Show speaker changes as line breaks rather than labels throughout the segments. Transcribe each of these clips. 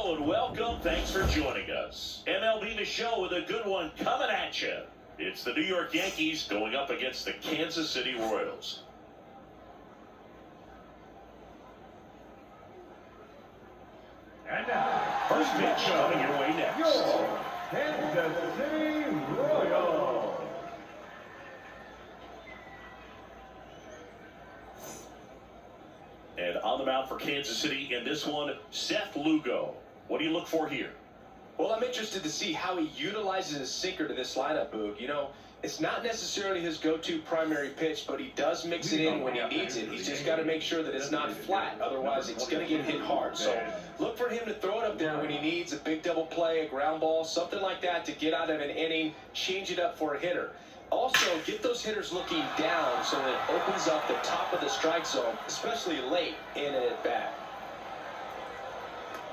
Hello and welcome. Thanks for joining us. MLB The Show with a good one coming at you. It's the New York Yankees going up against the Kansas City Royals.
And now,
first pitch coming your way next.
Your Kansas City Royals.
And on the mound for Kansas City in this one, Seth Lugo. What do you look for here?
Well, I'm interested to see how he utilizes his sinker to this lineup, Boog. You know, it's not necessarily his go-to primary pitch, but he does mix it in when he needs it. He's just got to make sure that it's not flat. Otherwise, it's going to get hit hard. So look for him to throw it up there when he needs a big double play, a ground ball, something like that to get out of an inning, change it up for a hitter. Also, get those hitters looking down so that it opens up the top of the strike zone, especially late in an at-bat.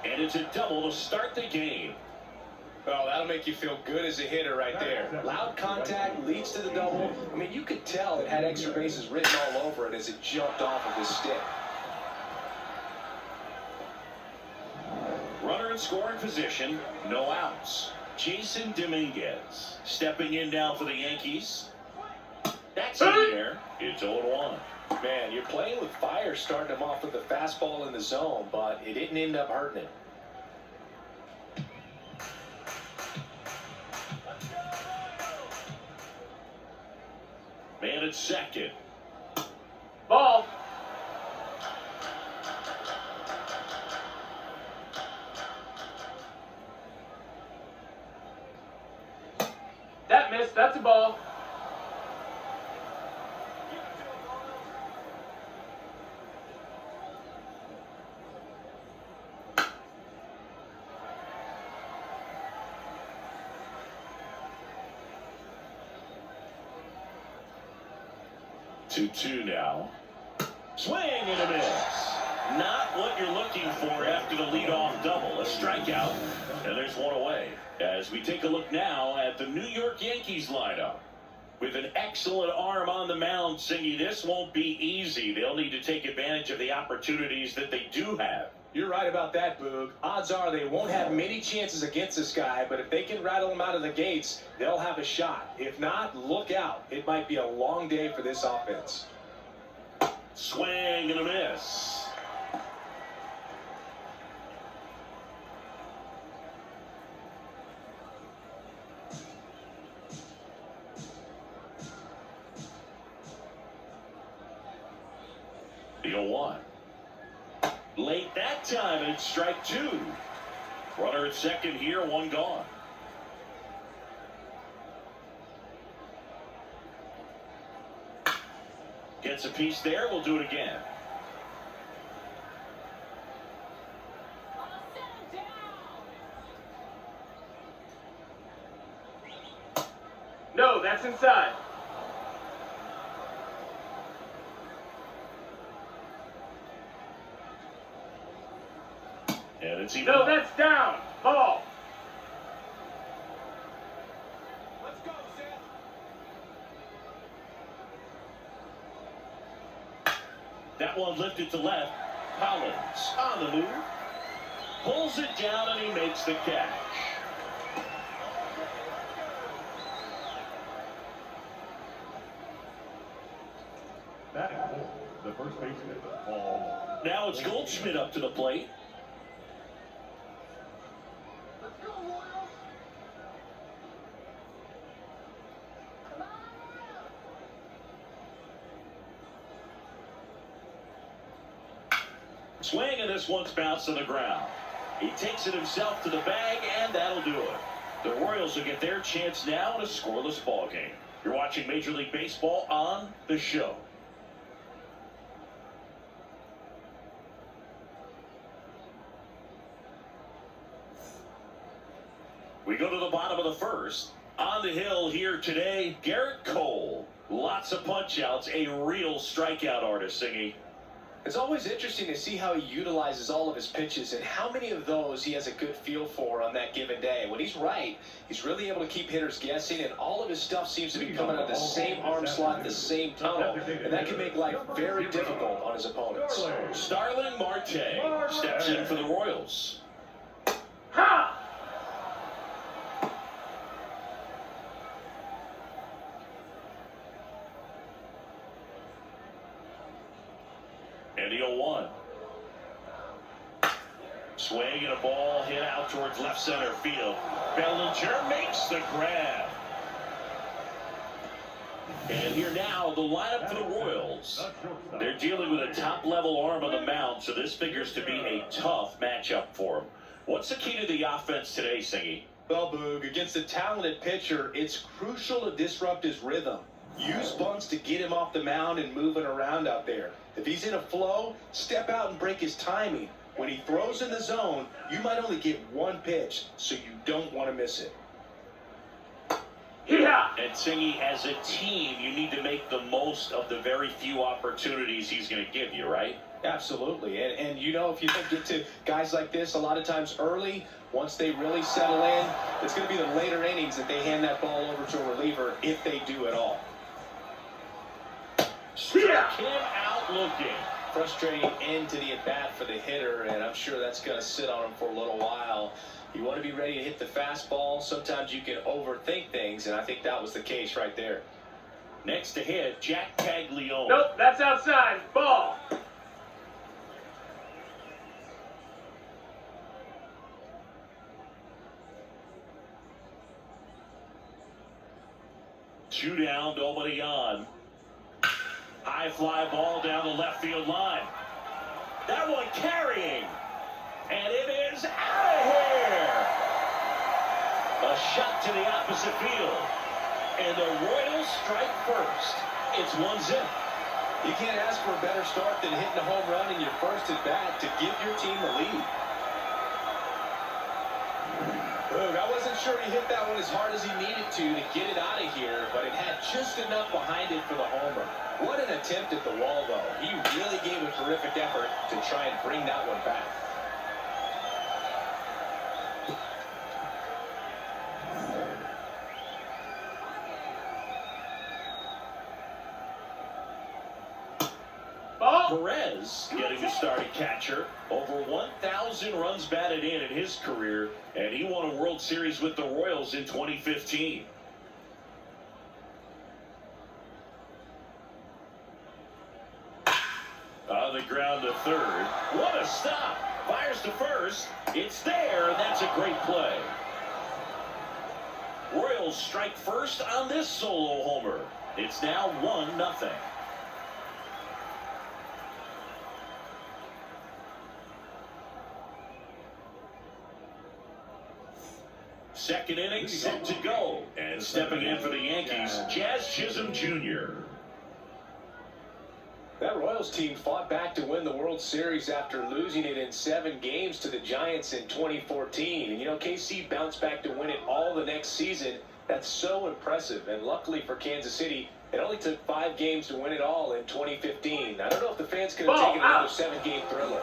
And it's a double to start the game.
Well, that'll make you feel good as a hitter right there. Loud contact leads to the double. I mean, you could tell it had extra bases written all over it as it jumped off of his stick.
Runner in scoring position, no outs. Jason Dominguez stepping in now for the Yankees. That's in there. It's 0-1.
Man, you're playing with fire starting him off with the fastball in the zone, but it didn't end up hurting him.
Man at second.
Ball. That missed. That's a ball.
Two now. Swing and a miss. Not what you're looking for after the leadoff double. A strikeout, and there's one away. As we take a look now at the New York Yankees lineup. With an excellent arm on the mound, Singy, this won't be easy. They'll need to take advantage of the opportunities that they do have.
You're right about that, Boog. Odds are they won't have many chances against this guy, but if they can rattle him out of the gates, they'll have a shot. If not, look out. It might be a long day for this offense.
Swing and a miss. The 0-1. Late that time, and it's strike two. Runner at second here, one gone. Gets a piece there, we'll do it again.
No, that's inside.
And it's even.
No, that's down. Ball. Let's go, Seth.
That one lifted to left. Collins on the move. Pulls it down and he makes the catch.
That is the first baseman, Paul.
Now it's Goldschmidt up to the plate. Swing, and this one's bounced to the ground. He takes it himself to the bag, and that'll do it. The Royals will get their chance now in a scoreless ball game. You're watching Major League Baseball on The Show. We go to the bottom of the first. On the hill here today, Garrett Cole. Lots of punch-outs, a real strikeout artist, Singy.
It's always interesting to see how he utilizes all of his pitches and how many of those he has a good feel for on that given day. When he's right, he's really able to keep hitters guessing, and all of his stuff seems to be coming out of the same arm slot, the same tunnel, and that can make life very difficult on his opponents.
Starling Marte steps in for the Royals. And the 0-1. Swing and a ball hit out towards left center field. Bellinger makes the grab. And here now, the lineup for the Royals. They're dealing with a top-level arm on the mound, so this figures to be a tough matchup for them. What's the key to the offense today, Singy?
Well, Boog, against a talented pitcher, it's crucial to disrupt his rhythm. Use bunts to get him off the mound and moving around out there. If he's in a flow, step out and break his timing. When he throws in the zone, you might only get one pitch, so you don't want to miss it.
Yeah. And Singy, as a team, you need to make the most of the very few opportunities he's going to give you, right?
Absolutely. And you know, if you get to guys like this, a lot of times early, once they really settle in, it's going to be the later innings that they hand that ball over to a reliever, if they do at all.
Struck him out looking.
Frustrating end to the at-bat for the hitter, and I'm sure that's going to sit on him for a little while. You want to be ready to hit the fastball. Sometimes you can overthink things, and I think that was the case right there.
Next to hit, Jack Caglione.
Nope, that's outside. Ball.
Two down, nobody on. High fly ball down the left field line. That one carrying. And it is out of here. A shot to the opposite field. And the Royals strike first. It's 1-0.
You can't ask for a better start than hitting a home run in your first at bat to give your team the lead. Look, I wasn't sure he hit that one as hard as he needed to get it out of here, but it had just enough behind it for the homer. What an attempt at the wall, though. He really gave a terrific effort to try and bring that one back.
Perez getting the start at catcher. Over 1,000 runs batted in his career, and he won a World Series with the Royals in 2015. On the ground to third. What a stop! Fires to first. It's there, and that's a great play. Royals strike first on this solo homer. It's now 1-0. Second inning set to go. And stepping in for the Yankees, Jazz Chisholm Jr.
That Royals team fought back to win the World Series after losing it in 7 games to the Giants in 2014. And, you know, KC bounced back to win it all the next season. That's so impressive. And luckily for Kansas City, it only took 5 games to win it all in 2015. I don't know if the fans could have taken another 7-game thriller.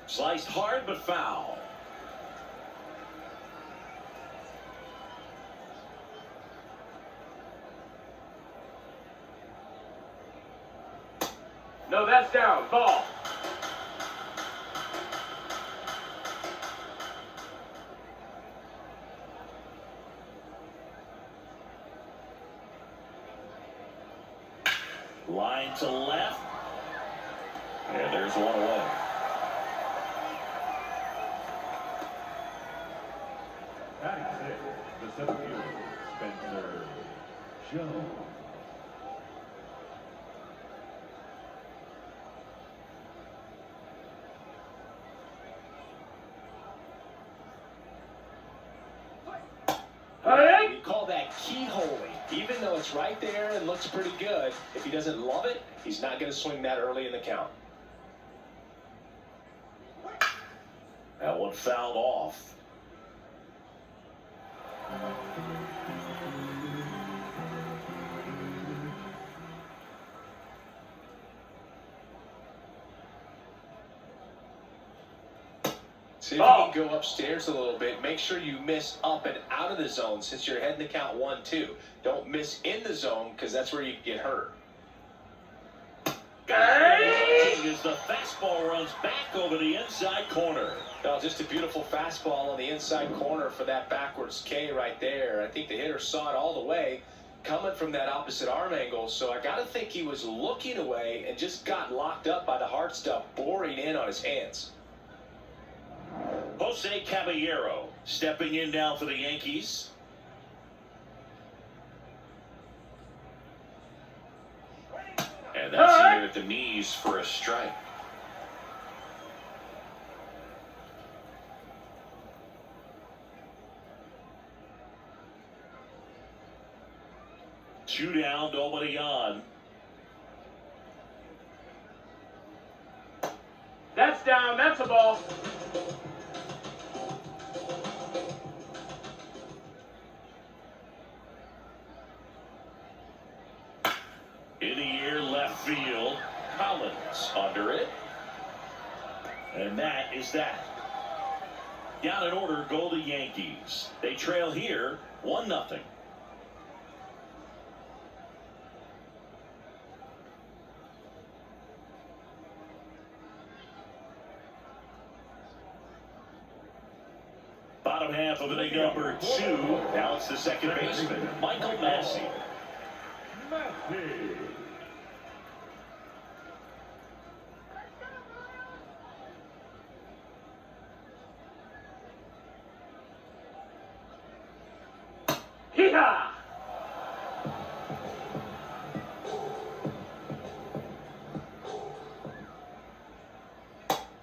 Sliced hard but foul.
No, that's down. Ball.
Line to left. And there's one away.
Batting six, the center fielder, Spencer Jones.
We call that keyholing. Even though it's right there and looks pretty good, if he doesn't love it, he's not going to swing that early in the count.
That one fouled off.
See if you can go upstairs a little bit. Make sure you miss up and out of the zone since you're heading to count 1-2. Don't miss in the zone because that's where you get hurt.
As the fastball runs back over the inside corner.
Well, just a beautiful fastball on the inside corner for that backwards K right there. I think the hitter saw it all the way coming from that opposite arm angle, so I got to think he was looking away and just got locked up by the hard stuff boring in on his hands.
Jose Caballero stepping in now for the Yankees. And that's here at the knees for a strike. Two down, nobody on.
That's down. That's a ball.
In the air, left field. Collins under it. And that is that. Down in order go the Yankees. They trail here 1-0. Bottom half of inning number 2. Now it's the second baseman, Michael Massey.
Hee-haw!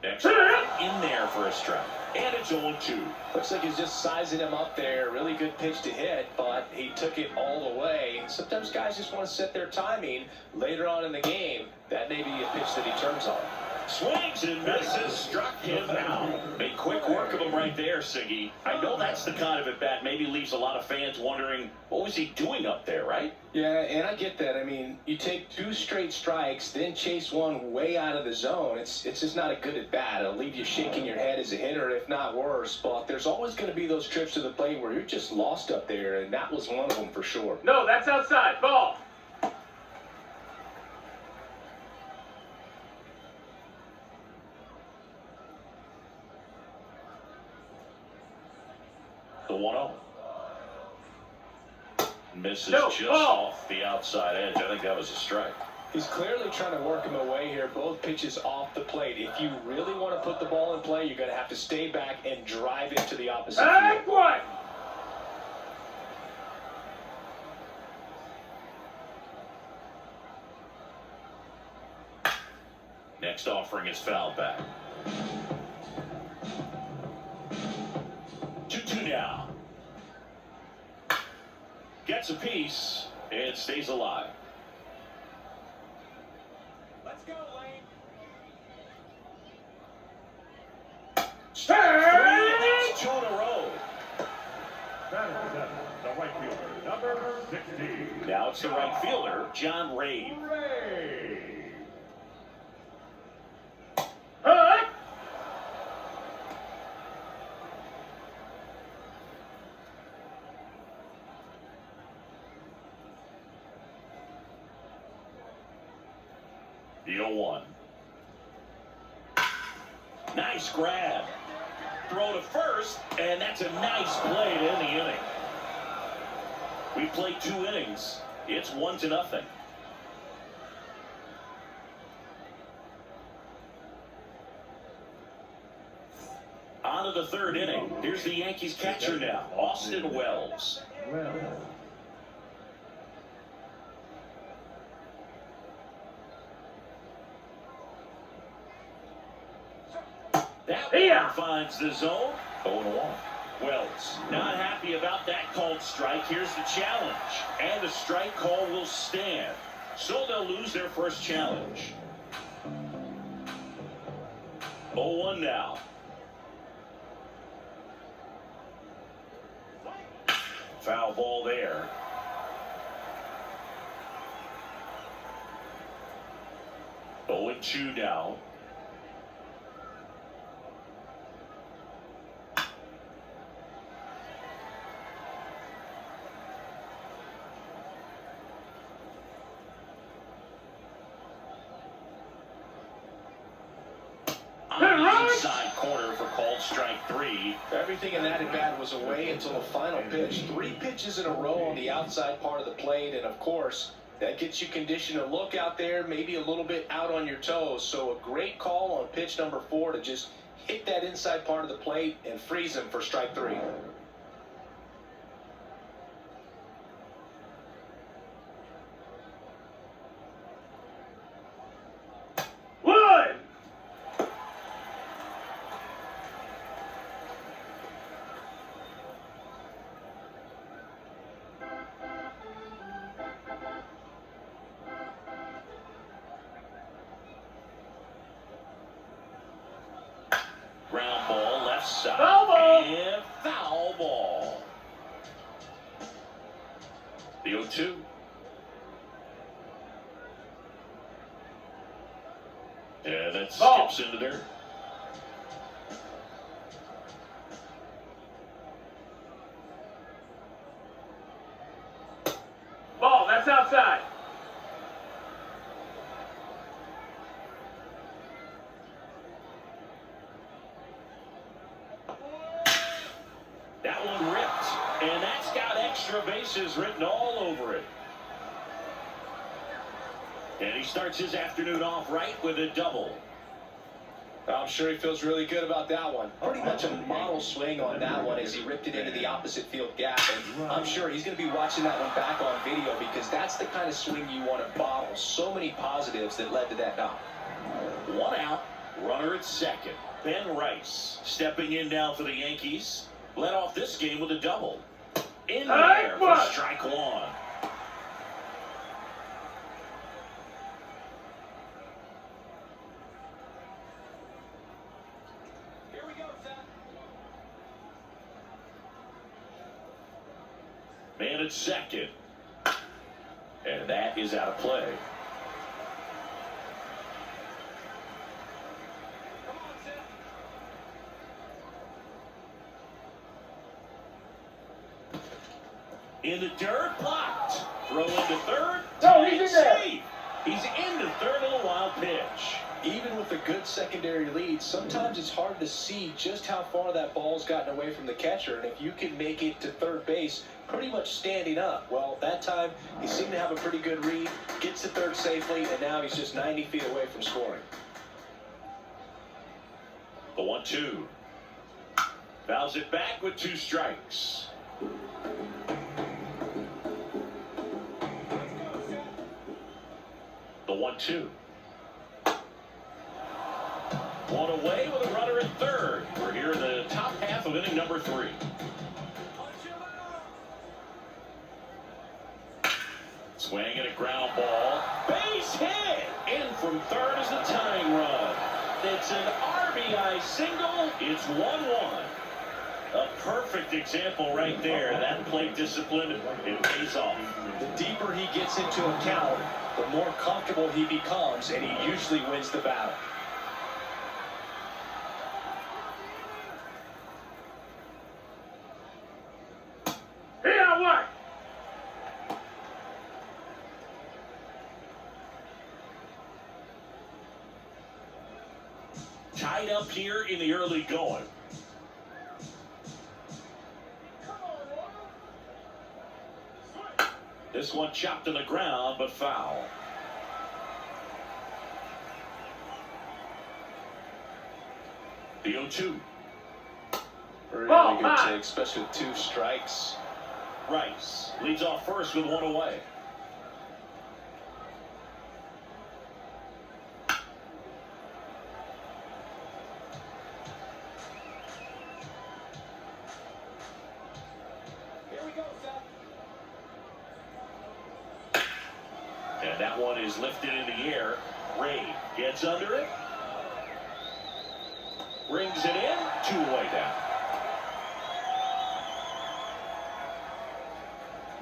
Next in there for a strike. And it's 0-2.
Looks like he's just sizing him up there. Really good pitch to hit, but he took it all the way. Sometimes guys just want to set their timing later on in the game. That may be a pitch that he turns on.
Swings and misses, struck him out. Made quick work of him right there, Siggy. I know that's the kind of at-bat maybe leaves a lot of fans wondering, what was he doing up there, right?
Yeah, and I get that. I mean, you take 2 straight strikes, then chase one way out of the zone. It's just not a good at-bat. It'll leave you shaking your head as a hitter, if not worse. But there's always going to be those trips to the plate where you're just lost up there, and that was one of them for sure.
No, that's outside. Ball.
The 1-0. Misses
No,
just
ball.
off the outside edge. I think that was a strike.
He's clearly trying to work him away here. Both pitches off the plate. If you really want to put the ball in play, you're going to have to stay back and drive it to the opposite
Back
field.
one.
Next offering is fouled back. 2-2 now. Gets a piece and stays alive.
Let's go, Lane.
That's 2 in a row.
Batting seven, the right fielder, number 16.
Now it's the right fielder, John Ray.
Ray.
The 0-1. Nice grab. Throw to first, and that's a nice play to end the inning. We played 2 innings. It's 1-0. On to the 3rd inning. Here's the Yankees catcher now, Austin Wells. That one finds the zone. 0-1. Wells not happy about that called strike. Here's the challenge. And the strike call will stand. So they'll lose their first challenge. 0-1 now. Foul ball there. Oh, 0-2 now. on the inside corner for called strike 3.
Everything in that at bat was away until the final pitch. 3 pitches in a row on the outside part of the plate, and of course, that gets you conditioned to look out there, maybe a little bit out on your toes. So a great call on pitch number 4 to just hit that inside part of the plate and freeze him for strike 3.
Ground ball left side.
Foul ball.
And foul ball. The 0-2. Yeah, that skips into there.
Ball, that's outside.
That one ripped, and that's got extra bases written all over it. And he starts his afternoon off right with a double.
I'm sure he feels really good about that one. Pretty much a model swing on that one as he ripped it into the opposite field gap. And I'm sure he's going to be watching that one back on video because that's the kind of swing you want to bottle. So many positives that led to that knock.
1 out, runner at second. Ben Rice stepping in now for the Yankees. Led off this game with a double. In there for strike 1. Man at second. And that is out of play. In the dirt, blocked. Throw into third.
No, he's in there.
Safe. He's into third on a wild pitch.
Even with a good secondary lead, sometimes it's hard to see just how far that ball's gotten away from the catcher. And if you can make it to third base pretty much standing up, well, that time he seemed to have a pretty good read, gets to third safely, and now he's just 90 feet away from scoring.
The 1-2. Fouls it back with 2 strikes. The 1-2. One away with a runner at third. We're here in the top half of inning number 3. Swing and a ground ball. Base hit! In from third is the tying run. It's an RBI single. It's 1-1. A perfect example right there. That plate discipline, it pays off.
The deeper he gets into a count, the more comfortable he becomes, and he usually wins the battle.
Here, what?
Tied up here in the early going. This one chopped on the ground, but foul. The 0-2.
Really
Ball,
good
high.
take, especially with 2 strikes.
Rice leads off first with 1 away. And that one is lifted in the air. Ray gets under it. Brings it in. 2 away down.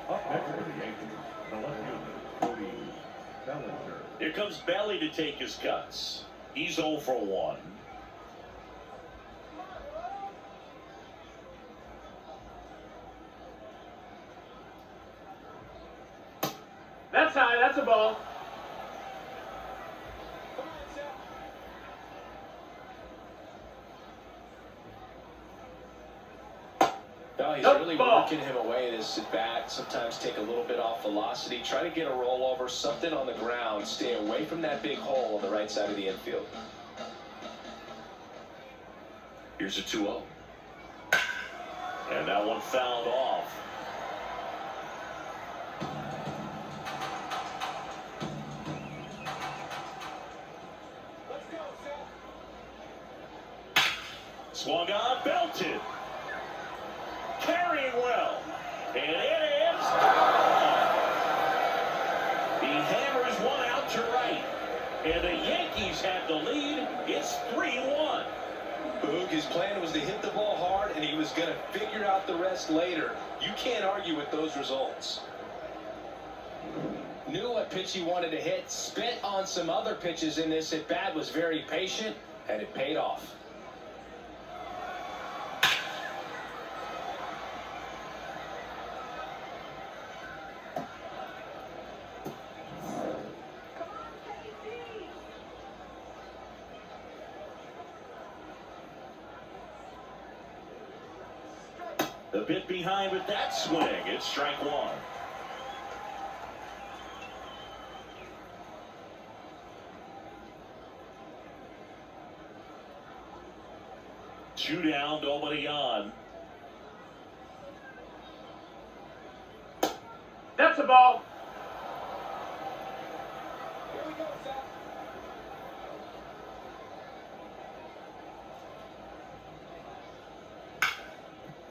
Up next for the Yankees, the left fielder, Cody Bellinger.
Here comes Belly to take his cuts. He's 0 for 1.
That's high, that's a ball.
he's really working him away this at bat. Sometimes take a little bit off velocity. Try to get a rollover, something on the ground. Stay away from that big hole on the right side of the infield.
Here's a 2-0. And that one fouled off. Swung on, belted. Carrying well. And it is. He hammers one out to right. And the Yankees have the lead. It's 3-1.
Boog, his plan was to hit the ball hard, and he was going to figure out the rest later. You can't argue with those results. Knew what pitch he wanted to hit, spent on some other pitches in this at bat, was very patient, and it paid off.
A bit behind with that swing. It's strike one. Two down, nobody on.
That's a ball.
Here we go, Zach.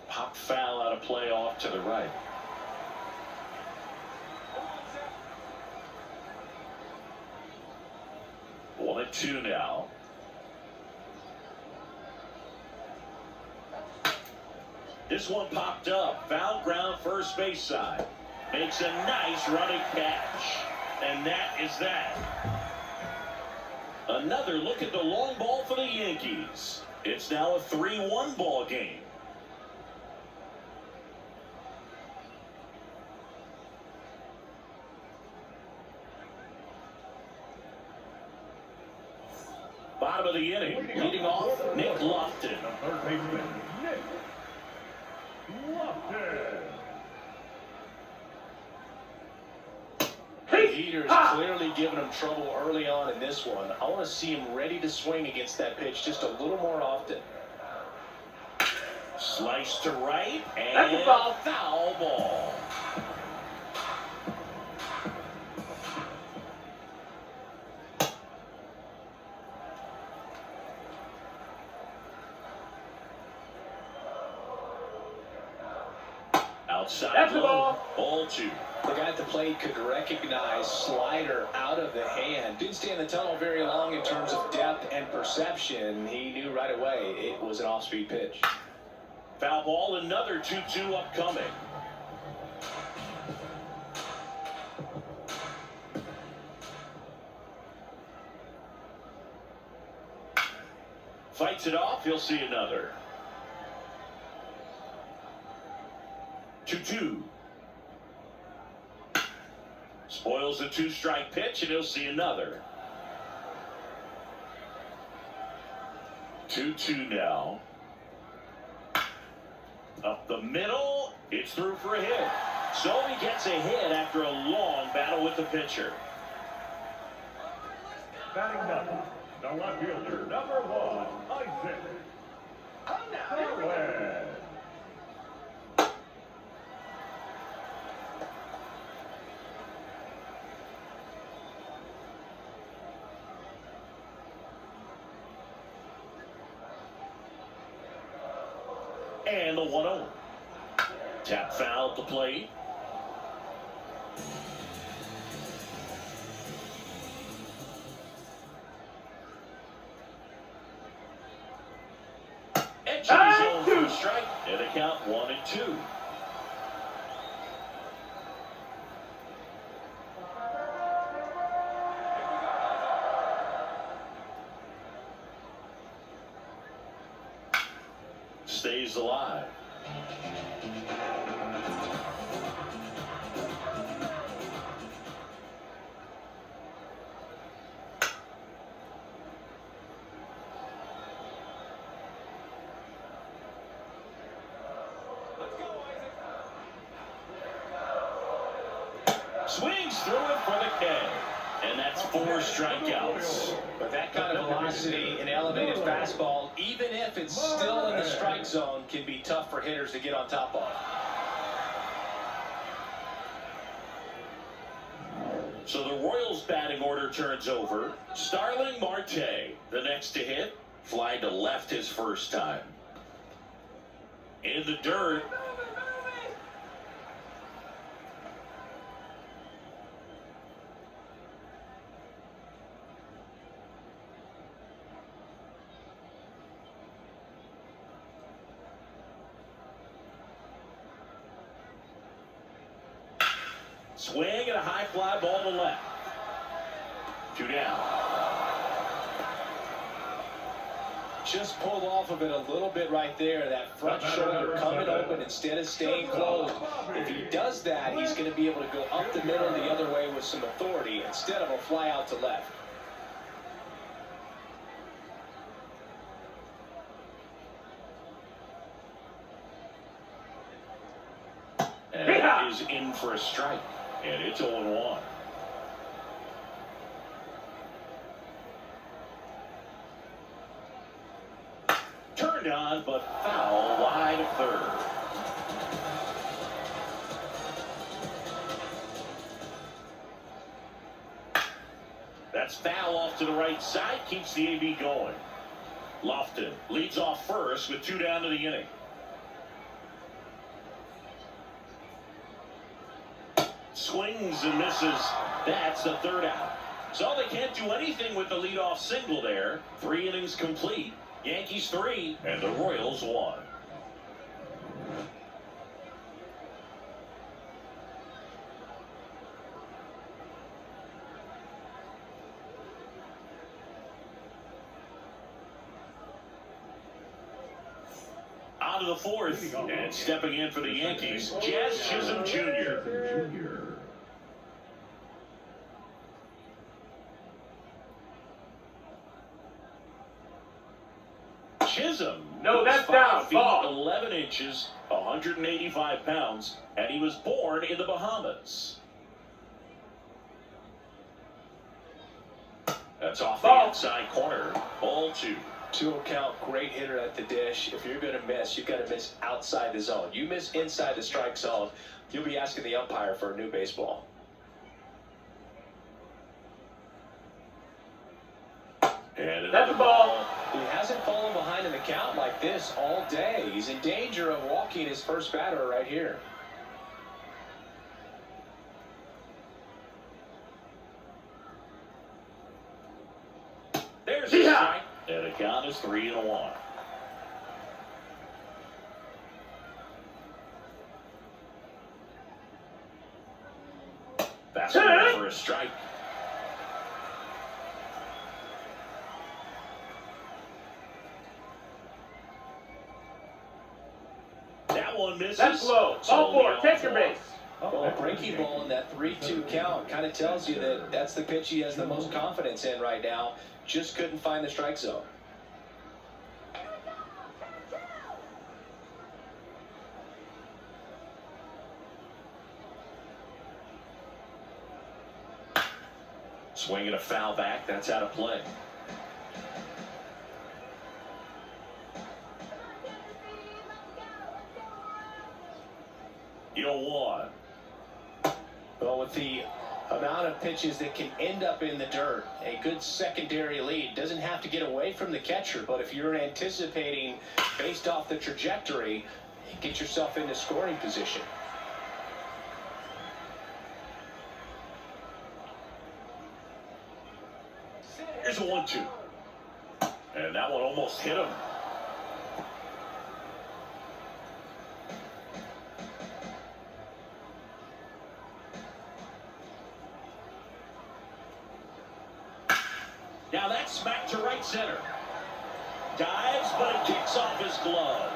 Pop foul out of play off to the right. One and two now. This one popped up. Foul ground first base side. Makes a nice running catch. And that is that. Another look at the long ball for the Yankees. It's now a 3-1 ball game. Bottom of the inning, leading off, Nick Lofton.
The third baseman, Nick Lofton.
The heater's clearly giving him trouble early on in this one. I want to see him ready to swing against that pitch just a little more often.
Slice to right, and
That's a foul.
Foul ball. Outside
That's a
low.
ball.
Ball two.
The guy at the plate could recognize slider out of the hand. Didn't stay in the tunnel very long in terms of depth and perception. He knew right away it was an off-speed pitch.
Foul ball, another 2-2 upcoming. Fights it off, he'll see another. 2-2. Spoils the two-strike pitch, and he'll see another. 2-2 now. Up the middle, it's through for a hit. So he gets a hit after a long battle with the pitcher.
Batting nothing. The left fielder, number 1, Isaac. Perez.
And the 1-0. Tap foul at the plate. Edge of his zone for a strike. And the count 1-2. Stays alive. Swings through it for the K. And that's 4 strikeouts.
But that kind of velocity, an elevated fastball, even if it's still in the strike zone, can be tough for hitters to get on top of.
So the Royals batting order turns over. Starling Marte, the next to hit. Fly to left his first time. In the dirt. Swing and a high fly ball to left. 2 down.
Just pulled off of it a little bit right there. That front shoulder coming open instead of staying closed. If he does that, he's going to be able to go up the middle the other way with some authority instead of a fly out to left.
And that is in for a strike. And it's 0-1. Turned on, but foul wide of third. That's foul off to the right side, keeps the AB going. Lofton leads off first with 2 down to the inning. Swings and misses. That's the 3rd out. So they can't do anything with the leadoff single there. 3 innings complete. Yankees 3 and the Royals 1. On to the 4th, and stepping in for the Yankees, Jazz Chisholm Jr. Chisholm,
No, that's
5
down.
feet,
Ball.
11 inches, 185 pounds, and he was born in the Bahamas. That's off the inside corner. Ball 2.
2 count, great hitter at the dish. If you're going to miss, you've got to miss outside the zone. You miss inside the strike zone, you'll be asking the umpire for a new baseball.
And another ball.
He hasn't fallen behind in the count like this all day. He's in danger of walking his first batter right here.
There's a strike. And the count is 3-1. Fastball for a strike. That one misses.
That's low. Ball 4. Take your base.
Well, a breaking ball in that 3-2 count kind of tells you that that's the pitch he has the most confidence in right now. Just couldn't find the strike zone.
Swinging a foul back. That's out of play. You'll 1.
Well, with the amount of pitches that can end up in the dirt, a good secondary lead doesn't have to get away from the catcher, but if you're anticipating based off the trajectory, get yourself into scoring position.
Here's a 1-2. And that one almost hit him. Now that's smacked to right center. Dives, but it kicks off his glove.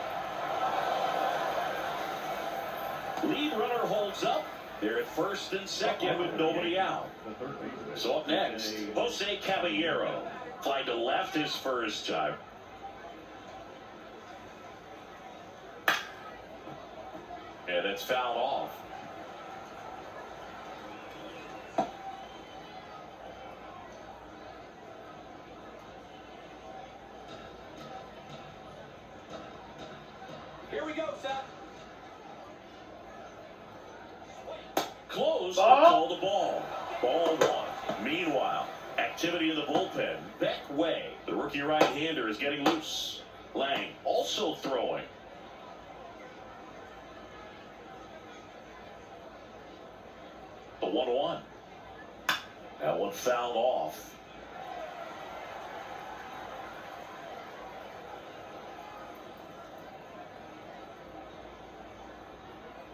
Lead runner holds up. They're at first and second with nobody out. So up next, Jose Caballero. Fly to left his first time. And it's fouled off. Close, call the ball. Ball one. Meanwhile, activity in the bullpen. Beck Way, the rookie right-hander, is getting loose. Lang also throwing. The 1-1. That one fouled off.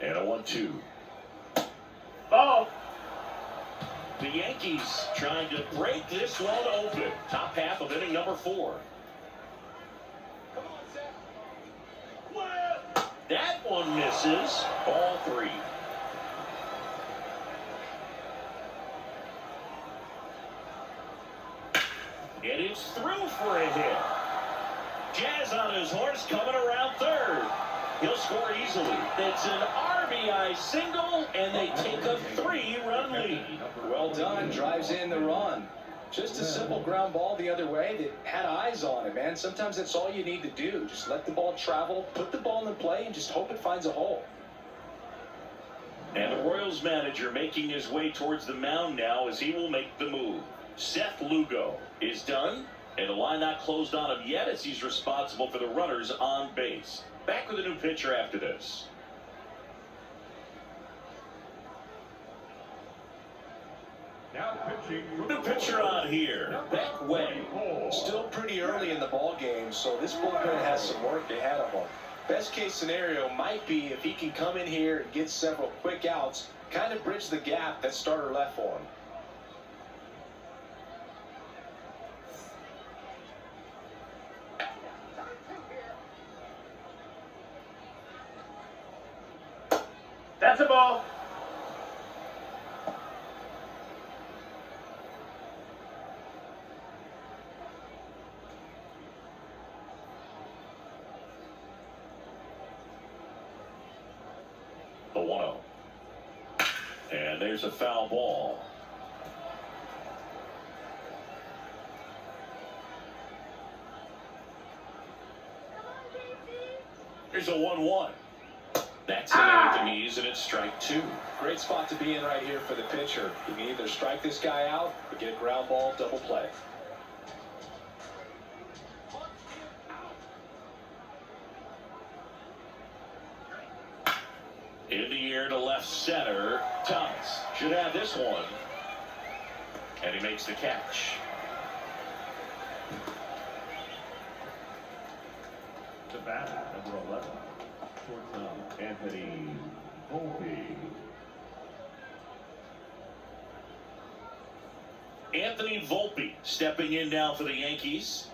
And a 1-2.
Ball.
The Yankees trying to break this one open. Top half of inning number 4. That one misses. Ball 3. And it's through for a hit. Jazz on his horse coming around third. He'll score easily. It's an RBI single, and they take a 3-run lead.
Well done. Drives in the run. Just a simple ground ball the other way that had eyes on it, man. Sometimes that's all you need to do. Just let the ball travel, put the ball in the play, and just hope it finds a hole.
And the Royals manager making his way towards the mound now as he will make the move. Seth Lugo is done, and the line not closed on him yet as he's responsible for the runners on base. Back with a new pitcher after this.
Now pitching.
New pitcher on here. Beck Way.
Still pretty early in the ball game, so this bullpen has some work ahead of him. Best case scenario might be if he can come in here and get several quick outs, kind of bridge the gap that starter left for him.
That's a ball.
The 1-0. And there's a foul ball. Here's a 1-1. That's in there with the knees, and it's strike 2.
Great spot to be in right here for the pitcher. You can either strike this guy out or get a ground ball, double play.
In the air to left center. Thomas should have this one. And he makes the catch.
The batter, number 11. Shortstop, Anthony Volpe.
Anthony Volpe stepping in now for the Yankees.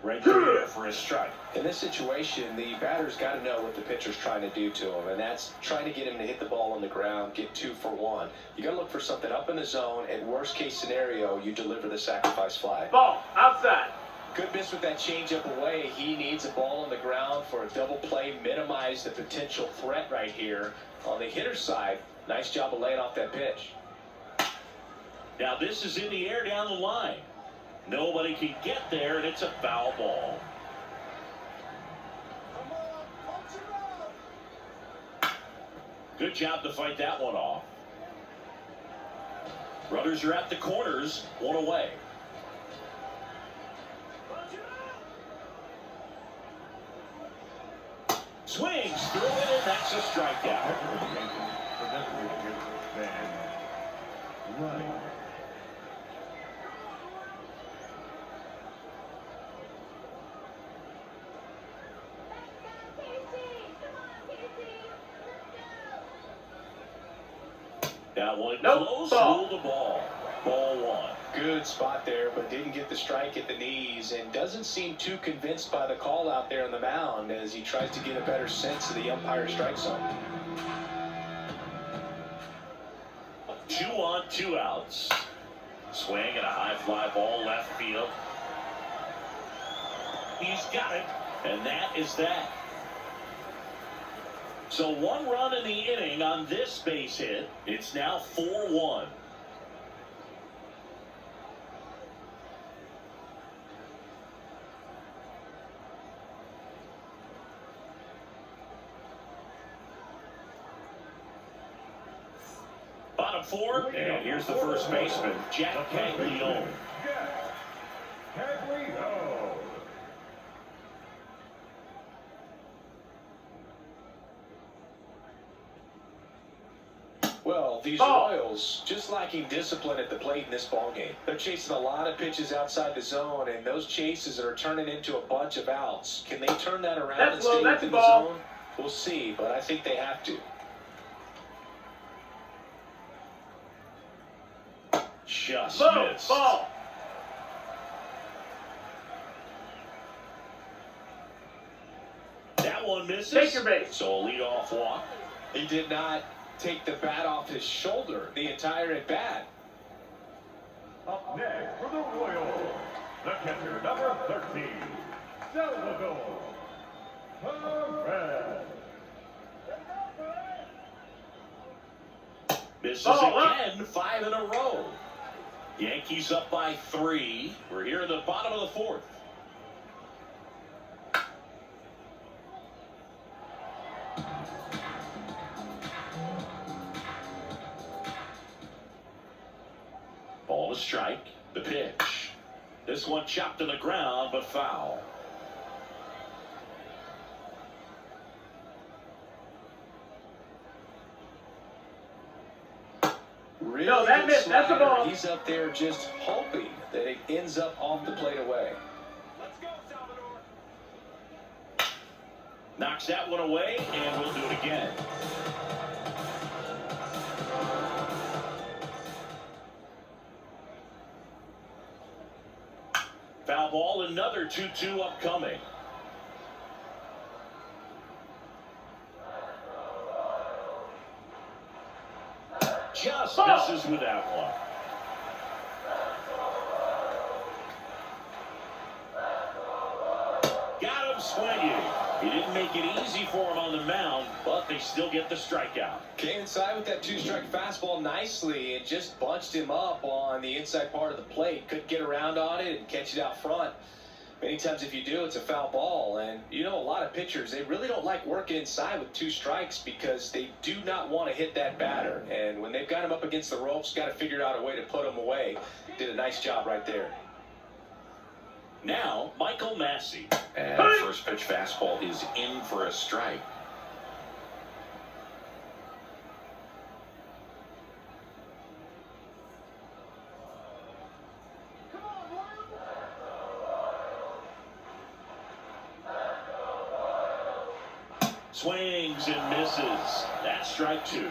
Right there for a strike.
In this situation, the batter's got to know what the pitcher's trying to do to him, and that's trying to get him to hit the ball on the ground, get 2 for 1. You got to look for something up in the zone, and worst case scenario, you deliver the sacrifice fly.
Ball, outside.
Good miss with that changeup away. He needs a ball on the ground for a double play, minimize the potential threat right here. On the hitter's side, nice job of laying off that pitch.
Now this is in the air down the line. Nobody can get there, and it's a foul ball. Good job to fight that one off. Runners are at the corners, 1 away. Swings through it, and that's a strikeout.
Right.
That one
Nope.
close,
Ball.
ruled the ball. Ball 1.
Good spot there, but didn't get the strike at the knees, and doesn't seem too convinced by the call out there on the mound as he tries to get a better sense of the umpire's strike zone.
2 on, 2 outs. Swing and a high fly ball left field. He's got it, and that is that. So 1 run in the inning on this base hit. It's now 4-1. Bottom 4, and here's the first baseman, Jack Caglione.
Well, these Royals just lacking discipline at the plate in this ballgame. They're chasing a lot of pitches outside the zone, and those chases are turning into a bunch of outs. Can they turn that around and stay within the zone? We'll see, but I think they have to.
Just missed.
Ball.
That one misses.
Take your base.
So a leadoff walk.
He did not take the bat off his shoulder the entire at bat.
Up next for the Royals, the catcher, number 13, Salvador Perez.
Misses again, 5 in a row. Yankees up by 3. We're here in the bottom of the 4th. Ball to strike. The pitch. This one chopped to the ground, but foul.
Really
No, that missed. That's a ball.
He's up there just hoping that it ends up off the plate away.
Let's go, Salvador.
Knocks that one away, and we'll do it again. Foul ball, another 2-2 upcoming. Just misses with that one. Got him swinging. He didn't make it easy for him on the mound, but they still get the strikeout.
Came inside with that 2-strike fastball nicely and just bunched him up on the inside part of the plate. Couldn't get around on it and catch it out front. Many times if you do, it's a foul ball. And you know, a lot of pitchers, they really don't like working inside with 2 strikes because they do not want to hit that batter. And when they've got him up against the ropes, got to figure out a way to put him away. Did a nice job right there.
Now, Michael Massey.
And first pitch fastball is in for a strike.
Swings and misses. That's strike 2.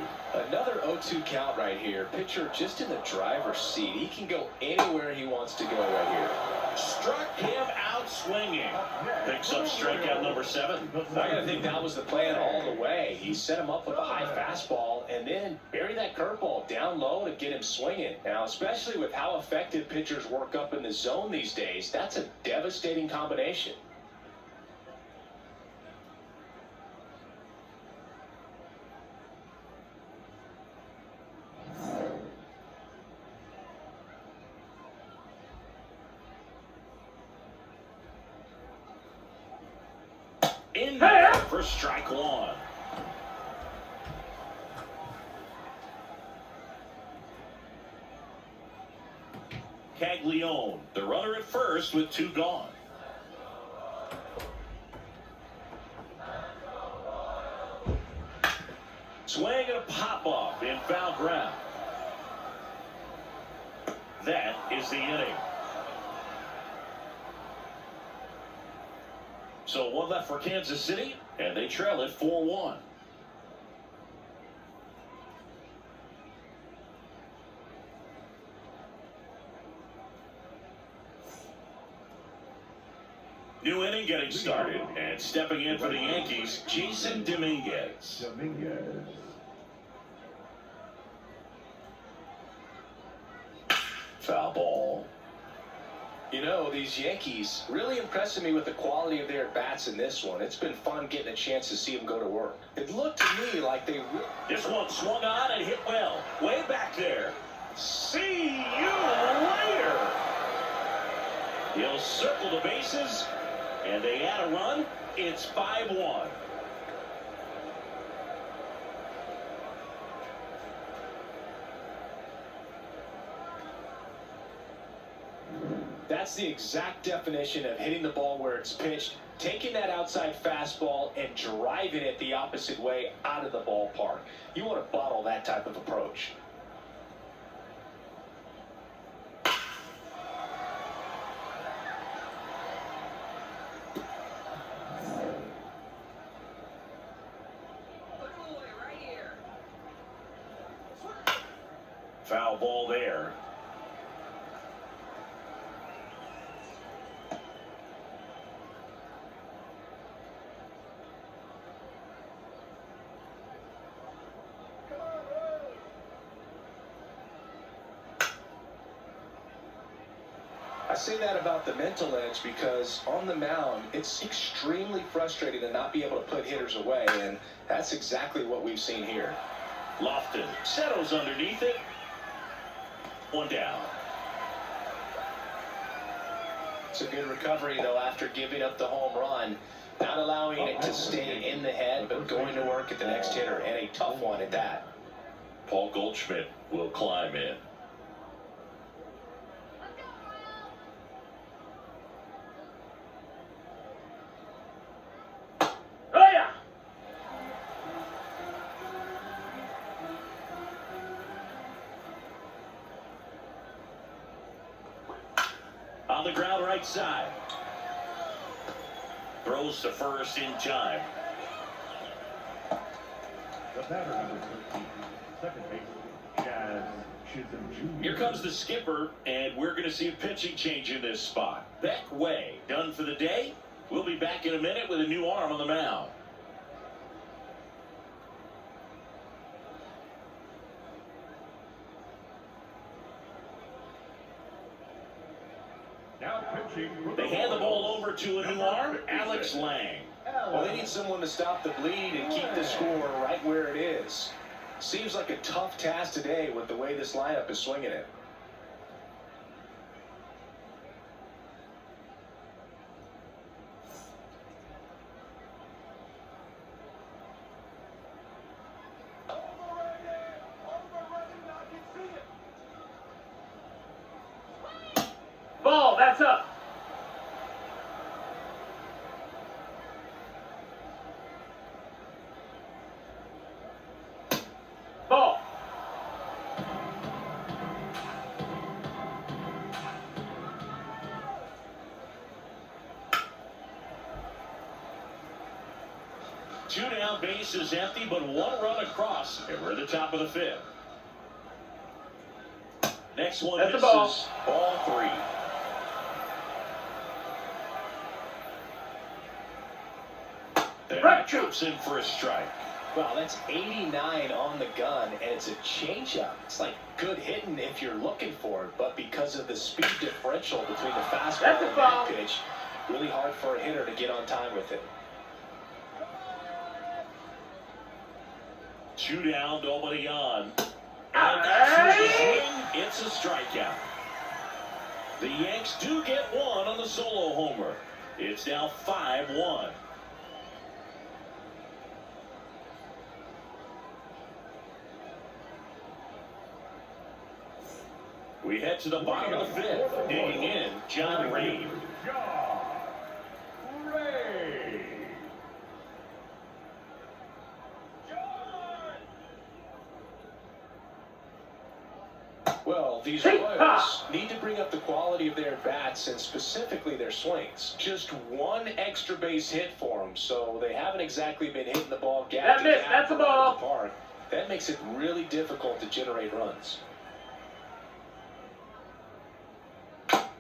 Another 0-2 count right here. Pitcher just in the driver's seat. He can go anywhere he wants to go right here.
Struck him out swinging. Picks up strikeout number 7.
I gotta think that was the plan all the way. He set him up with a high fastball and then bury that curveball down low to get him swinging. Now, especially with how effective pitchers work up in the zone these days, that's a devastating combination.
In there for strike 1. Caglione, the runner at first with 2 gone. Swing and a pop-up in foul ground. That is the inning. So 1 left for Kansas City, and they trail it 4-1. New inning getting started, and stepping in for the Yankees, Jason Dominguez. Foul ball.
You know, these Yankees really impressing me with the quality of their bats in this one. It's been fun getting a chance to see them go to work. It looked to me like they really...
This one swung on and hit well. Way back there. See you later. He'll circle the bases, and they add a run. It's 5-1.
That's the exact definition of hitting the ball where it's pitched, taking that outside fastball and driving it the opposite way out of the ballpark. You want to bottle that type of approach.
Foul ball there.
I say that about the mental edge because on the mound, it's extremely frustrating to not be able to put hitters away, and that's exactly what we've seen here.
Lofton settles underneath it. One down.
It's a good recovery, though, after giving up the home run, not allowing it to stay in the head, but going to work at the next hitter, and a tough one at that.
Paul Goldschmidt will climb in. On the ground right side. Throws to first in time.
The batter, number 13, second baseman, Chaz Chisholm Jr.
Here comes the skipper, and we're going to see a pitching change in this spot. Beck Way done for the day. We'll be back in a minute with a new arm on the mound.
Now pitching.
They hand the ball over to a new arm, Alex Lang.
Well, they need someone to stop the bleed and keep the score right where it is. Seems like a tough task today with the way this lineup is swinging it.
Ball, that's up. Ball.
Two down, base is empty, but one run across, and we're at the top of the fifth. Next one
That's a
misses.
ball.
Ball 3. That drops in for a strike.
Well, that's 89 on the gun, and it's a changeup. It's like good hitting if you're looking for it, but because of the speed differential between the fastball
That's a
and
foul.
that pitch, really hard for a hitter to get on time with it.
2 down, nobody on. And that's the swing. It's a strikeout. The Yanks do get one on the solo homer. It's now 5-1. We head to the bottom of the fifth. Digging in, John Rain.
John Ray.
Well, these Royals need to bring up the quality of their bats and specifically their swings. Just one extra base hit for them, so they haven't exactly been hitting the ball gap
That
to
missed.
gap
That's a
around
ball.
the park. That makes it really difficult to generate runs.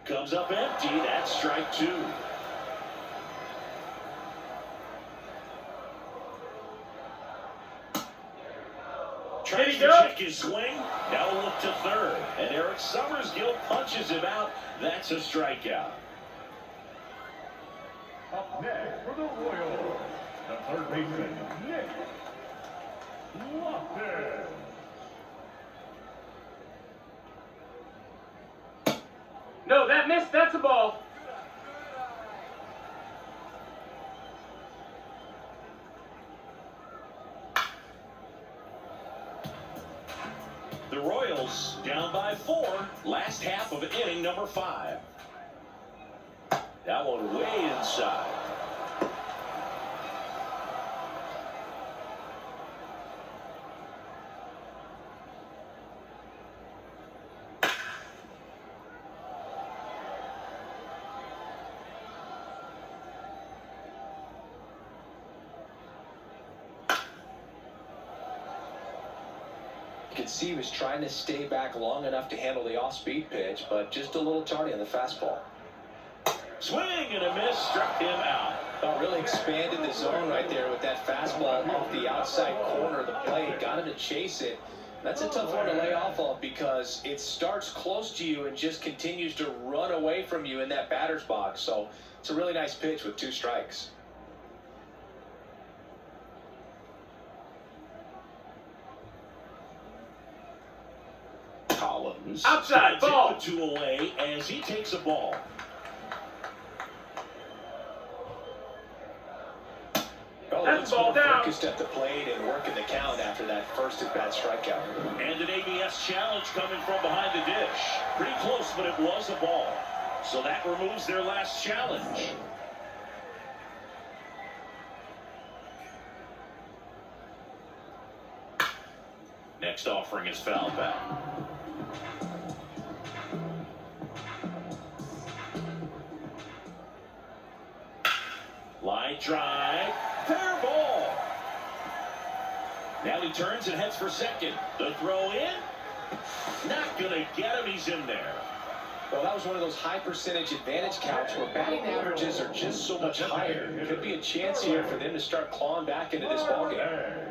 Comes up empty. That's strike 2. Tries to check his swing. Now a look to third. And Eric Summersgill punches him out. That's a strikeout.
Up next for the Royals, the third baseman, Nick Lofton.
No, that missed. That's a ball.
The Royals down by 4. Last half of inning number 5. That one way inside.
You can see he was trying to stay back long enough to handle the off-speed pitch, but just a little tardy on the fastball.
Swing and a miss, struck him out.
Really expanded the zone right there with that fastball off the outside corner of the plate. Got him to chase it. That's a tough one to lay off of because it starts close to you and just continues to run away from you in that batter's box. So it's a really nice pitch with 2 strikes.
Collins.
Outside, ball.
2 away as he takes a ball.
That's ball down.
Focused at the plate and working the count after that first at-bat strikeout.
And an ABS challenge coming from behind the dish. Pretty close, but it was a ball. So that removes their last challenge. Next offering is foul back. Line drive. Fair ball. Now he turns and heads for second. The throw in. Not going to get him. He's in there.
Well, that was one of those high percentage advantage counts where batting averages are just so much higher. Could be a chance here for them to start clawing back into this ballgame.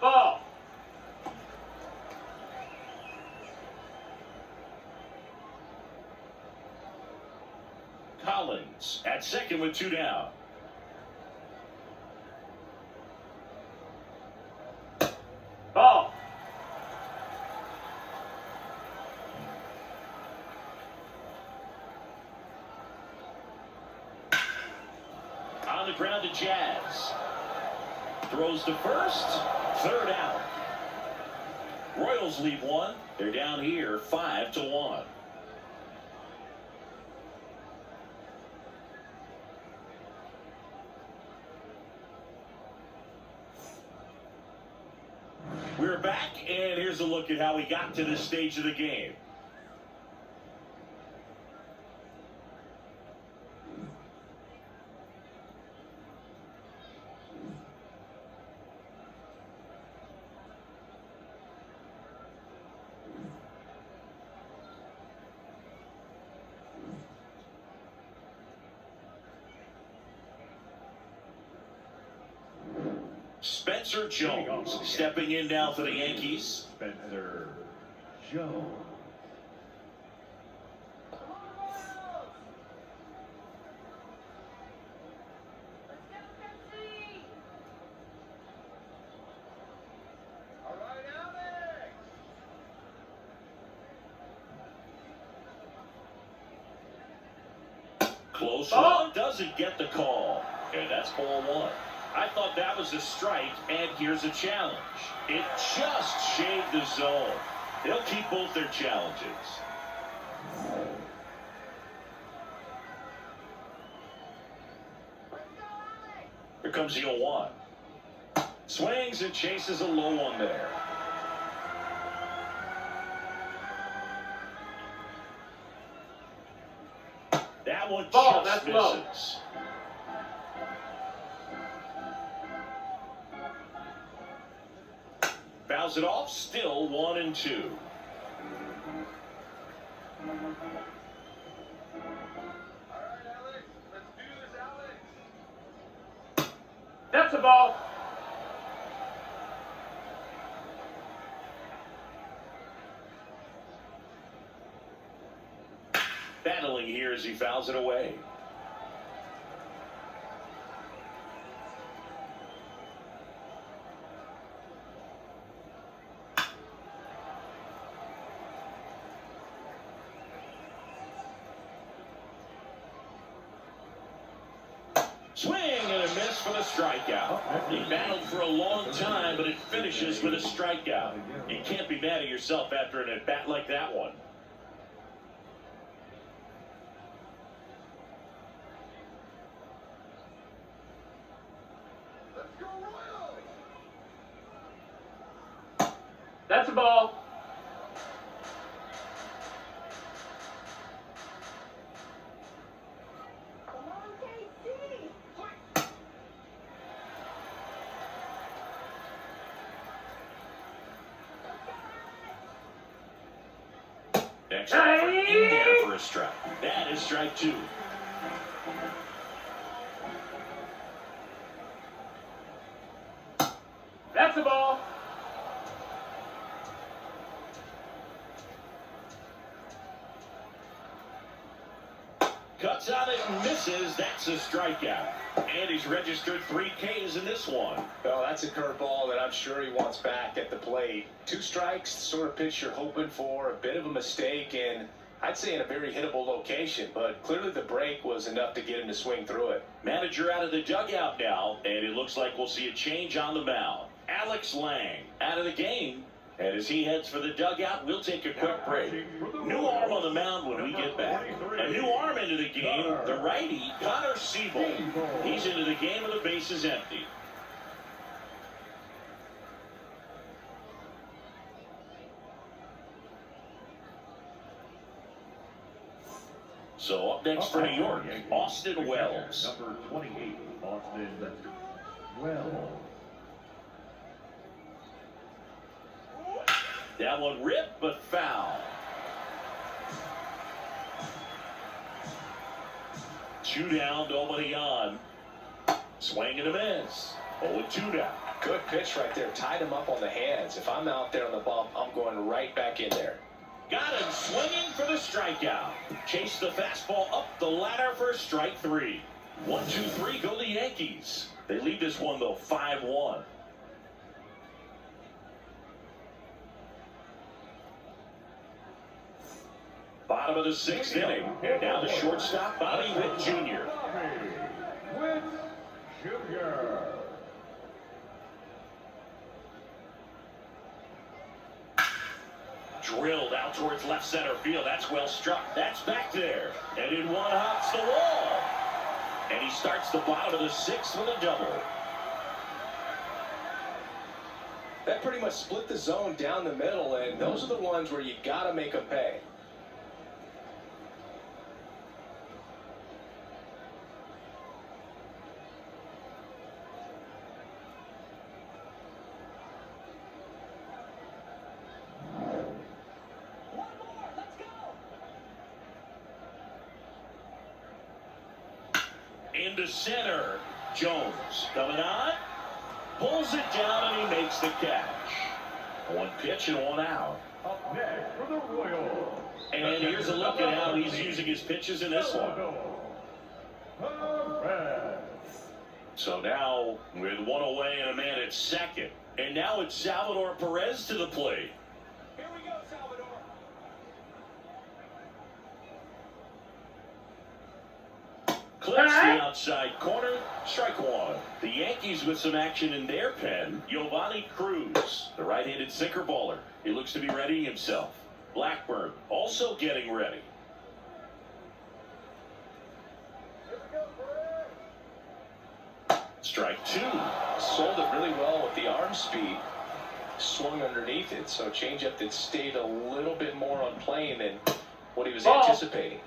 Ball.
Collins at second with 2 down.
Ball.
On the ground to Jazz. Throws to first. 3rd out. Royals lead 1. They're down here 5-1. We're back, and here's a look at how we got to this stage of the game. Spencer Jones stepping in now for the Yankees.
Spencer Jones.
Close one, doesn't get the call. And that's ball 1. I thought that was a strike, and here's a challenge. It just shaved the zone. They'll keep both their challenges. Here comes the 0-1. Swings and chases a low one there. That one
Ball,
just
that's low.
misses. fouls it off, still 1-2.
That's a ball.
Battling here as he fouls it away. Swing and a miss for the strikeout. He battled for a long time, but it finishes with a strikeout. You can't be mad at yourself after an at-bat like that one.
That's a ball.
Next offer in there for a strike. That is strike 2.
That's a ball.
Cuts on it and misses. That's a strikeout. And he's registered 3 Ks in this one.
Well, that's a curveball that I'm sure he wants back at the plate. 2 strikes, the sort of pitch you're hoping for, a bit of a mistake, and I'd say in a very hittable location, but clearly the break was enough to get him to swing through it.
Manager out of the dugout now, and it looks like we'll see a change on the mound. Alex Lang out of the game. And as he heads for the dugout, we'll take a quick break. New arm on the mound when we get back. A new arm into the game, the righty, Connor Siebold. He's into the game with the bases empty. So up next for New York, Austin Wells.
Number 28, Austin Wells.
That one ripped, but foul. 2 down, nobody on. Swing and a miss. 0-2 now.
Good pitch right there. Tied him up on the hands. If I'm out there on the bump, I'm going right back in there.
Got him swinging for the strikeout. Chase the fastball up the ladder for strike 3. 1-2-3 go the Yankees. They lead this one, though, 5-1. Bottom of the 6th inning. And now the shortstop, Bobby Witt Jr.
Witt Jr.
Drilled out towards left center field. That's well struck. That's back there. And in one hops the wall. And he starts the bottom of the 6th with a double.
That pretty much split the zone down the middle, and those are the ones where you got to make them pay.
Into center. Jones coming on. Pulls it down and he makes the catch. 1 pitch and 1 out.
Up next for the Royals.
And here's a look at how he's using his pitches in this one. So now with 1 away and a man at second. And now it's Salvador Perez to the plate.
Here we go, Salvador.
Clips the outside corner. Strike 1. The Yankees with some action in their pen. Giovanni Cruz, the right-handed sinker baller. He looks to be readying himself. Blackburn also getting ready. Strike 2.
Sold it really well with the arm speed. Swung underneath it, so changeup that stayed a little bit more on plane than what he was anticipating.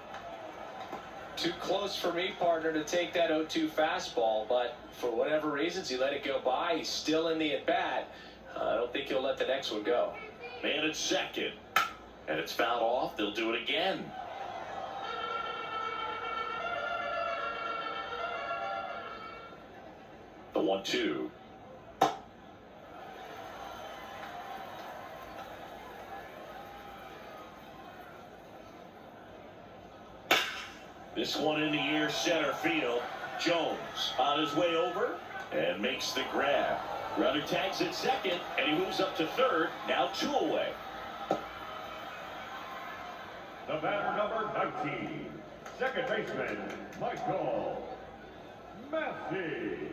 Too close for me, partner, to take that 0-2 fastball, but for whatever reasons, he let it go by. He's still in the at-bat. I don't think he'll let the next one go.
Man at second. And it's fouled off. They'll do it again. The 1-2. This one in the air, center field. Jones on his way over and makes the grab. Runner tags at second, and he moves up to third. Now 2 away.
The batter, number 19, second baseman, Michael Massey.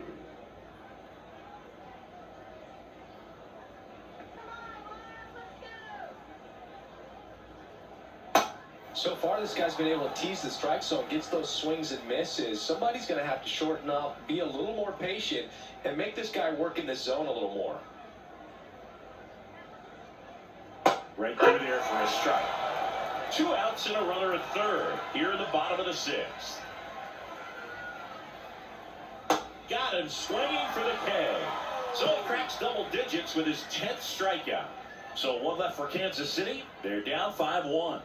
So far, this guy's been able to tease the strike zone, gets those swings and misses. Somebody's going to have to shorten up, be a little more patient, and make this guy work in the zone a little more.
Right through there for a strike. 2 outs and a runner at third. Here in the bottom of the 6th. Got him swinging for the K. So he cracks double digits with his 10th strikeout. So 1 left for Kansas City. They're down 5-1.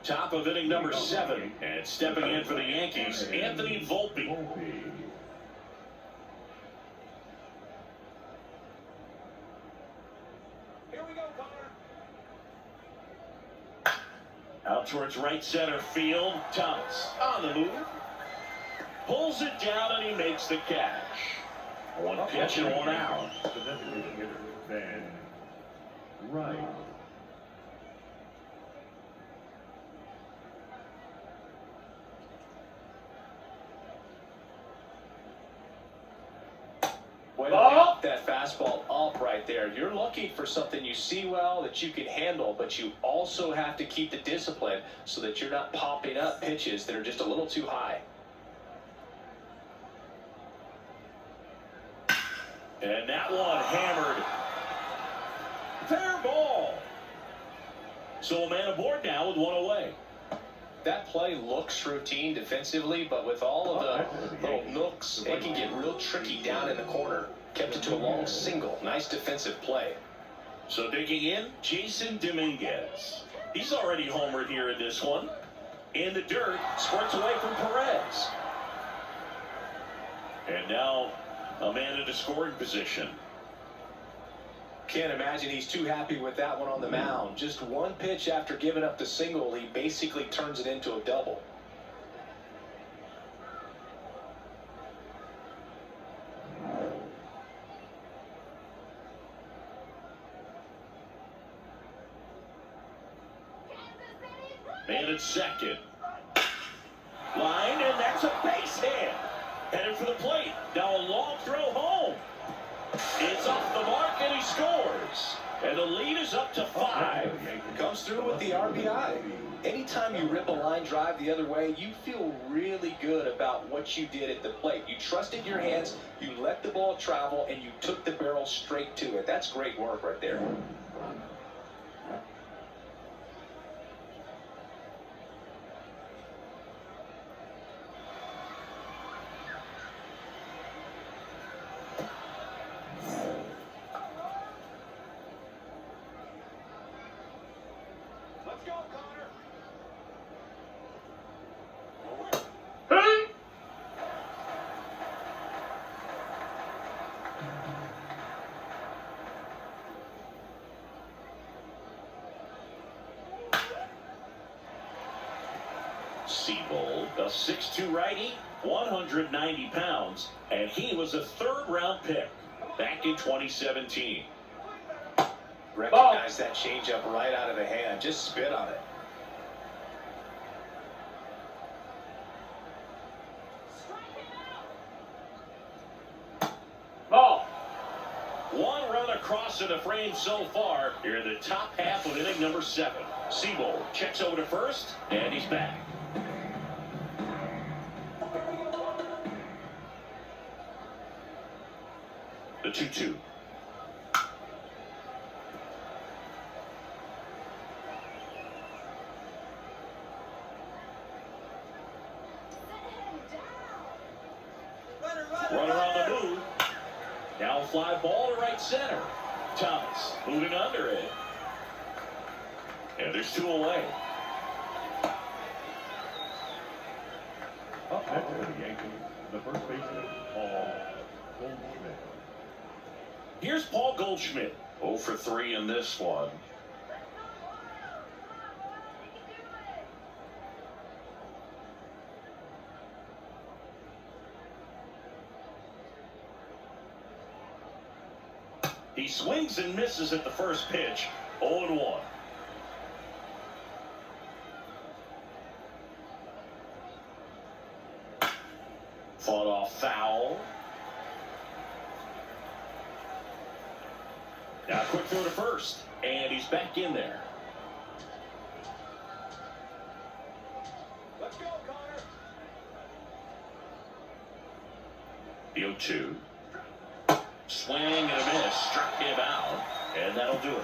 Top of inning number 7. And stepping in for the Yankees, Anthony Volpe.
Here we go, Connor.
Out towards right center field. Thomas on the move. Pulls it down and he makes the catch. 1 pitch and 1 out.
The designated hitter, Ben Wright.
Way to knock that fastball up right there. You're looking for something you see well that you can handle, but you also have to keep the discipline so that you're not popping up pitches that are just a little too high.
And that one hammered. Fair ball. So a man aboard now with 1 away.
That play looks routine defensively, but with all of the little nooks, it can get real tricky down in the corner. Kept it to a long single. Nice defensive play.
So digging in, Jason Dominguez. He's already homered here in this one. In the dirt, squirts away from Perez. And now a man in a scoring position.
Can't imagine he's too happy with that one on the mound. Just 1 pitch after giving up the single, he basically turns it into a double.
Man at second. Line, and that's a base hit. Headed for the plate. Now a long throw home. It's off the mark, and he scores. And the lead is up to 5.
Comes through with the RBI. Anytime you rip a line drive the other way, you feel really good about what you did at the plate. You trusted your hands, you let the ball travel, and you took the barrel straight to it. That's great work right there. Let's go, Connor.
Hey!
Seabold, a 6'2 righty, 190 pounds, and he was a 3rd-round pick back in 2017.
Recognize that changeup right out of the hand. Just spit on it.
Ball.
1 run across in the frame so far here in the top half of inning number 7. Seabold checks over to first, and he's back. The 2-2. Now fly ball to right center. Thomas moving under it. And there's 2 away.
Up next for the Yankees, the first baseman, Paul Goldschmidt.
Here's Paul Goldschmidt.
0 for 3 in this one.
He swings and misses at the first pitch. 0-1. Fought off foul. Now quick throw to first. And he's back in there.
Let's go, Connor.
The 0-2. Swing and a miss. Struck him out. And that'll do it.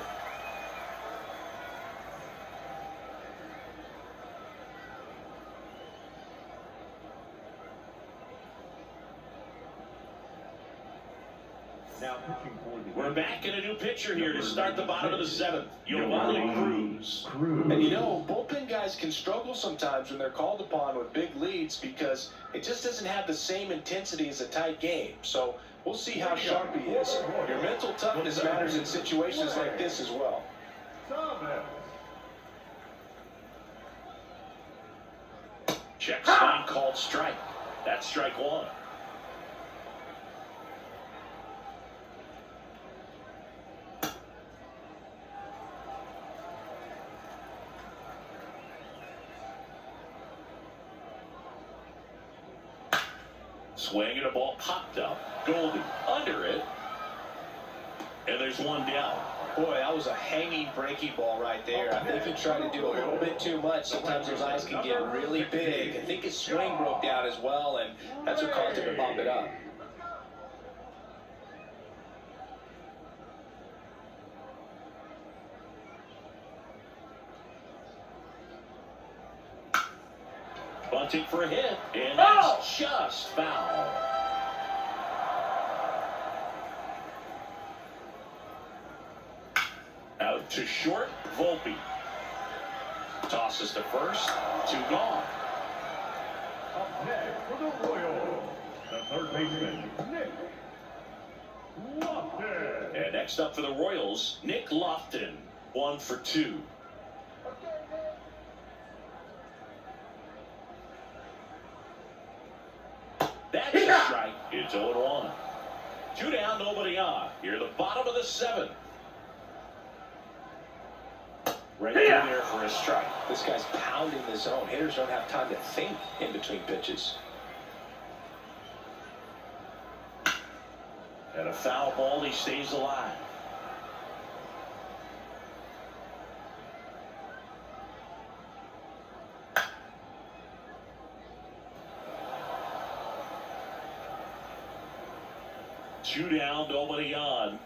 Now pitching for the
We're back in a new pitcher here to start the bottom of the 7th. Giovanni Cruz.
And you know, bullpen guys can struggle sometimes when they're called upon with big leads because it just doesn't have the same intensity as a tight game. So we'll see how sharp he is. Your mental toughness matters in situations like this as well.
Check swing called strike. That's strike 1. Swing and a ball popped up. Goldie under it. And there's 1 down.
Boy, that was a hanging, breaking ball right there. I think he tried to do a little bit too much. Sometimes those eyes can get really big. I think his swing broke down as well, and that's what caused him to pop it up.
Bunting for a hit, and that's just foul. Out to short, Volpe. Tosses to first, 2 gone.
Up next for the Royals, the third baseman, Nick Lofton.
And next up for the Royals, Nick Lofton, 1 for 2. That's a strike. It's 0-1. 2 down, nobody on. Here, the bottom of the 7th. Right in there for a strike.
This guy's pounding the zone. Hitters don't have time to think in between pitches.
And a foul ball, he stays alive. Two down, nobody on.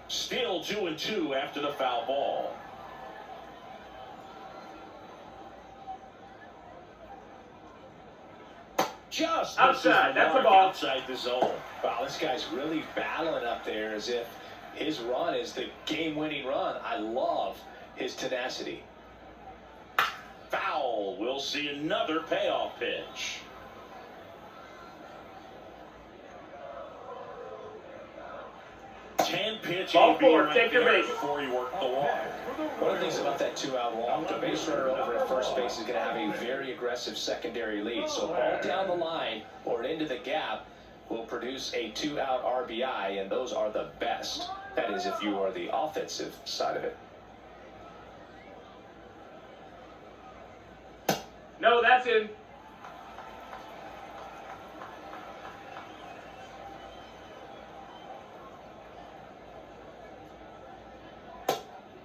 Still 2-2 after the foul ball. Just
outside. That's a ball.
Outside the zone.
Wow, this guy's really battling up there as if his run is the game-winning run. I love his tenacity.
Foul. We'll see another payoff pitch.
Ball 4, take your base.
Before you work the walk.
One of the things about that 2-out walk, the base runner over at first base is going to have a very aggressive secondary lead. So ball down the line or into the gap will produce a 2-out RBI, and those are the best. That is if you are the offensive side of it.
No, that's in.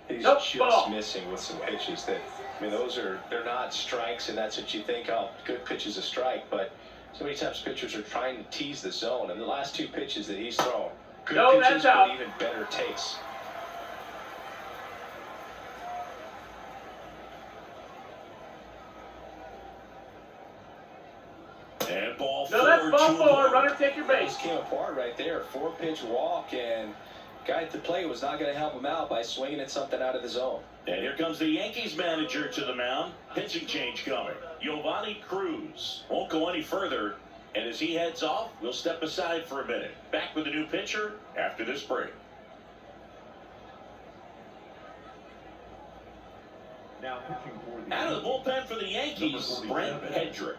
He's
Nope,
just
ball.
missing with some pitches that, I mean, they're not strikes, and that's what you think, oh, good pitch is a strike, but So many times pitchers are trying to tease the zone, and the last 2 pitches that he's thrown, good
No,
pitches,
that's out.
but even better takes.
And ball
No, that's
four,
ball
two
4.
aboard.
Runner, take your
That
base.
just came apart right there. 4-pitch walk, and guy at the plate was not going to help him out by swinging at something out of the zone.
And here comes the Yankees manager to the mound. Pitching change coming. Giovanni Cruz won't go any further. And as he heads off, we'll step aside for a minute. Back with a new pitcher after this break.
Now pitching for the
Out of the bullpen for the Yankees, Brent Hedrick.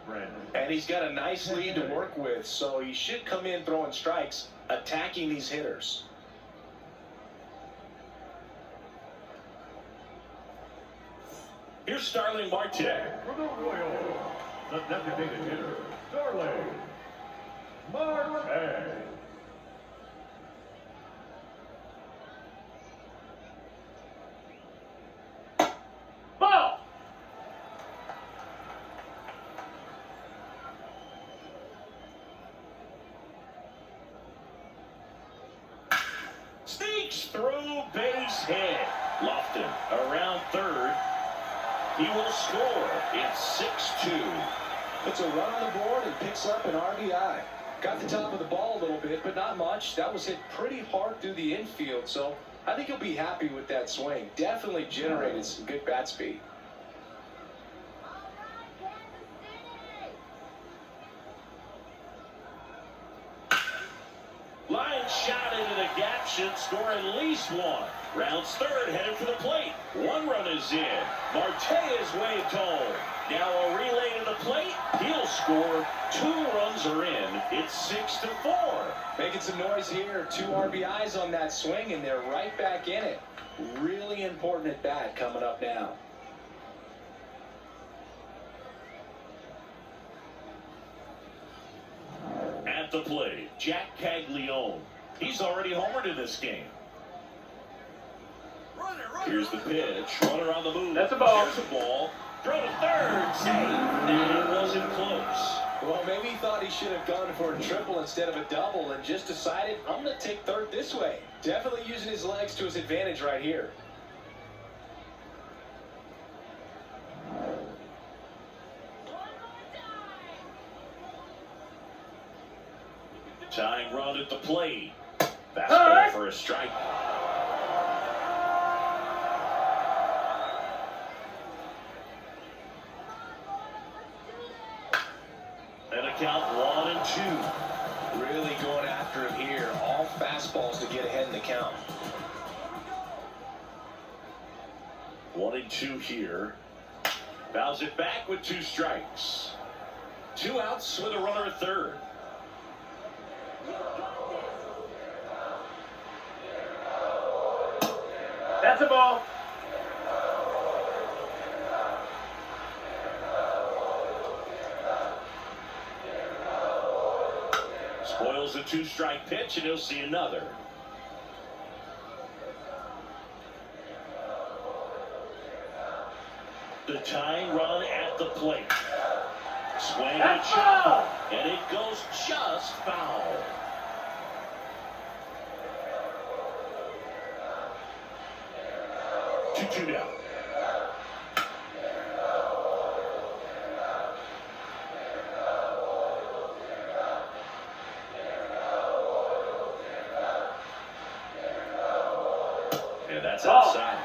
And he's got a nice lead to work with, so he should come in throwing strikes, attacking these hitters.
Here's Starling Marte.
For the Royals, the designated hitter, Starling Marte.
Ball.
Sneaks through, base hit. Lofton around third. He will score. It's 6-2.
Puts a run on the board and picks up an RBI. Got the top of the ball a little bit, but not much. That was hit pretty hard through the infield, so I think he'll be happy with that swing. Definitely generated some good bat speed.
Line shot into the gap, should score at least one. Rounds third, headed for the plate. One run is in. Marte is waved home. Now a relay to the plate. He'll score. 2 runs are in. It's 6-4.
Making some noise here. 2 RBIs on that swing, and they're right back in it. Really important at bat coming up now.
At the plate, Jack Caglione. He's already homered in this game. Here's the pitch. Runner on the move.
That's a ball.
There's a ball. Throw to third. Save. And it wasn't close.
Well, maybe he thought he should have gone for a triple instead of a double and just decided, I'm going to take third this way. Definitely using his legs to his advantage right here.
Tying run at the plate. Fastball for a strike. And a count 1-2.
Really going after him here. All fastballs to get ahead in the count.
1-2 here. Fouls it back with 2 strikes. 2 outs with a runner at third.
That's a ball.
Spoils the 2-strike pitch, and he'll see another. The tying run at the plate. Swing and
That's
chop,
foul.
and it goes just foul. Two down. And that's outside.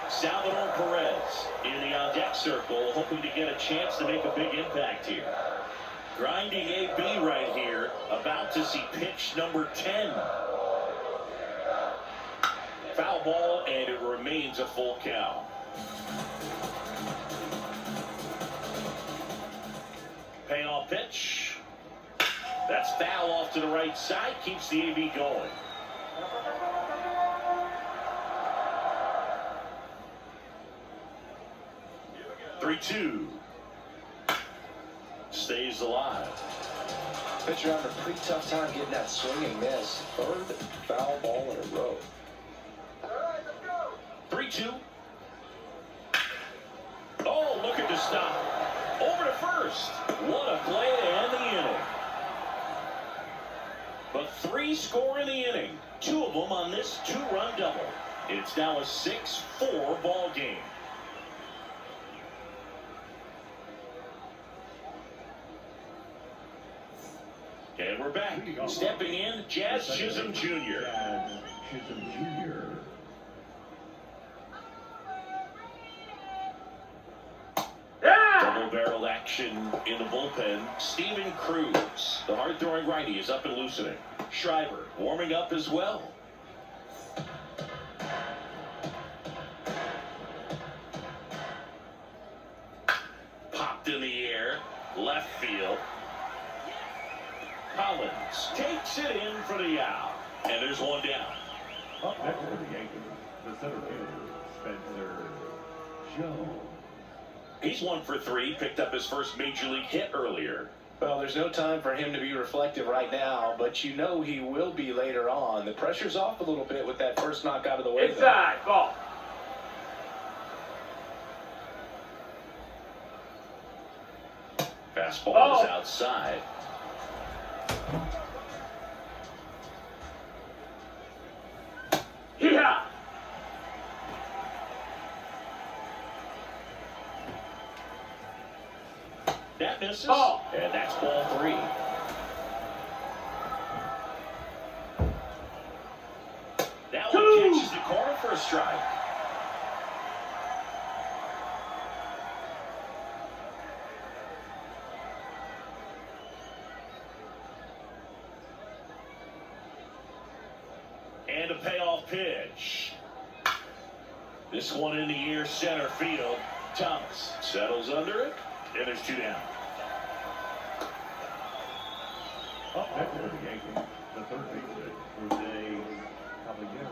Salvador Perez in the on-deck circle, hoping to get a chance to make a big impact here. Grinding AB right here, about to see pitch number 10. Foul ball, and it remains a full count. Payoff pitch. That's foul off to the right side, keeps the AB going. Three-two. Stays alive.
Pitcher having a pretty tough time getting that swing and miss. Third foul ball in a row.
3-2. Oh, look at the stop. Over to first. What a play to end the inning. 3 score in the inning. 2 of them on this 2-run double. It's now a 6-4 ball game. And we're back. Stepping in, Jazz Chisholm Jr.
Jazz Chisholm Jr.
Double-barreled action in the bullpen. Steven Cruz, the hard-throwing righty, is up and loosening. Schreiber warming up as well. Popped in the air, left field. Collins takes it in for the out. And there's one down.
Up next for the Yankees, the center fielder, Spencer Jones.
He's 1 for 3, picked up his first major league hit earlier.
Well, there's no time for him to be reflective right now, but you know he will be later on. The pressure's off a little bit with that first knock out of the way.
Inside, ball.
Fastball is outside.
Hee-haw.
That misses.
Ball.
And that's ball 3. That one catches the corner for a strike. And a payoff pitch. This one in the air, center field. Thomas settles under it, and there's 2 down.
Up next for the Yankees, the third baseman, Jose Caballero.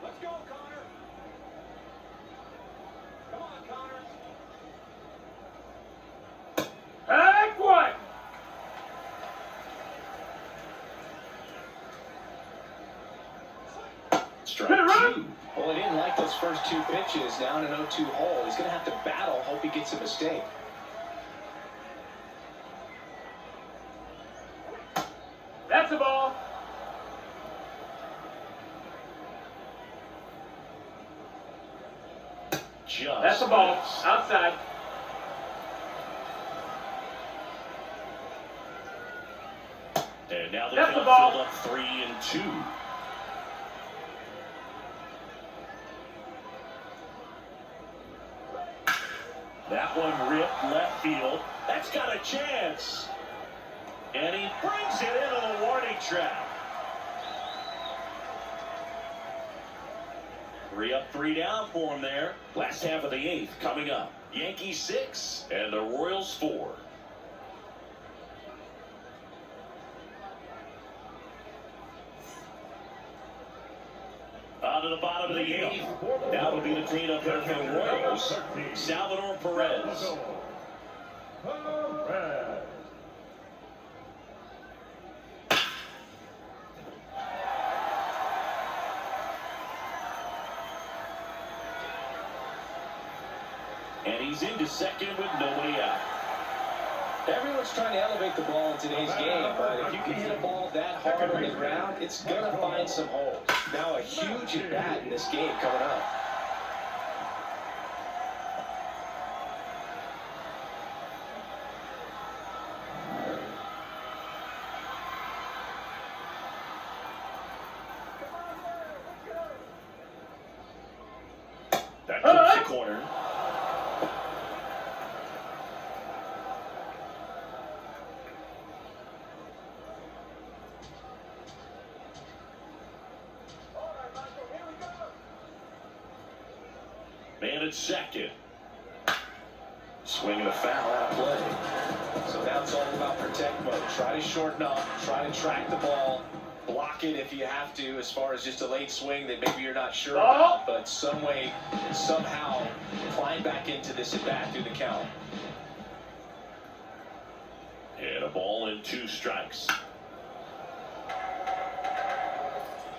Let's go, Connor. Come on, Connor.
Take one.
Strike
Hit it right.
2.
Well, he didn't like those first 2 pitches down an 0-2 hole. He's going to have to battle, hope he gets a mistake.
That's a ball.
Just
That's a ball.
missed.
Outside.
And now the
That's
count
the ball.
filled up 3-2. That one ripped left field. That's got a chance. And he brings it into the warning track. 3 up, 3 down for him there. Last half of the 8th coming up. Yankees 6 and the Royals 4. On to the bottom of the 8th. That will be the cleanup hitter for the Royals. Salvador Perez.
Perez.
And he's into second with nobody out.
Everyone's trying to elevate the ball in today's game, but if you can hit a ball that hard on the ground, it's going to find some holes. Now a huge at-bat in this game coming up.
That keeps the corner. Man at second. Swinging a foul out of play.
So now it's all about protect mode. Try to shorten up, try to track the ball, block it if you have to, as far as just a late swing that maybe you're not sure about, but some way, somehow climb back into this at bat through the count.
And a ball and 2 strikes.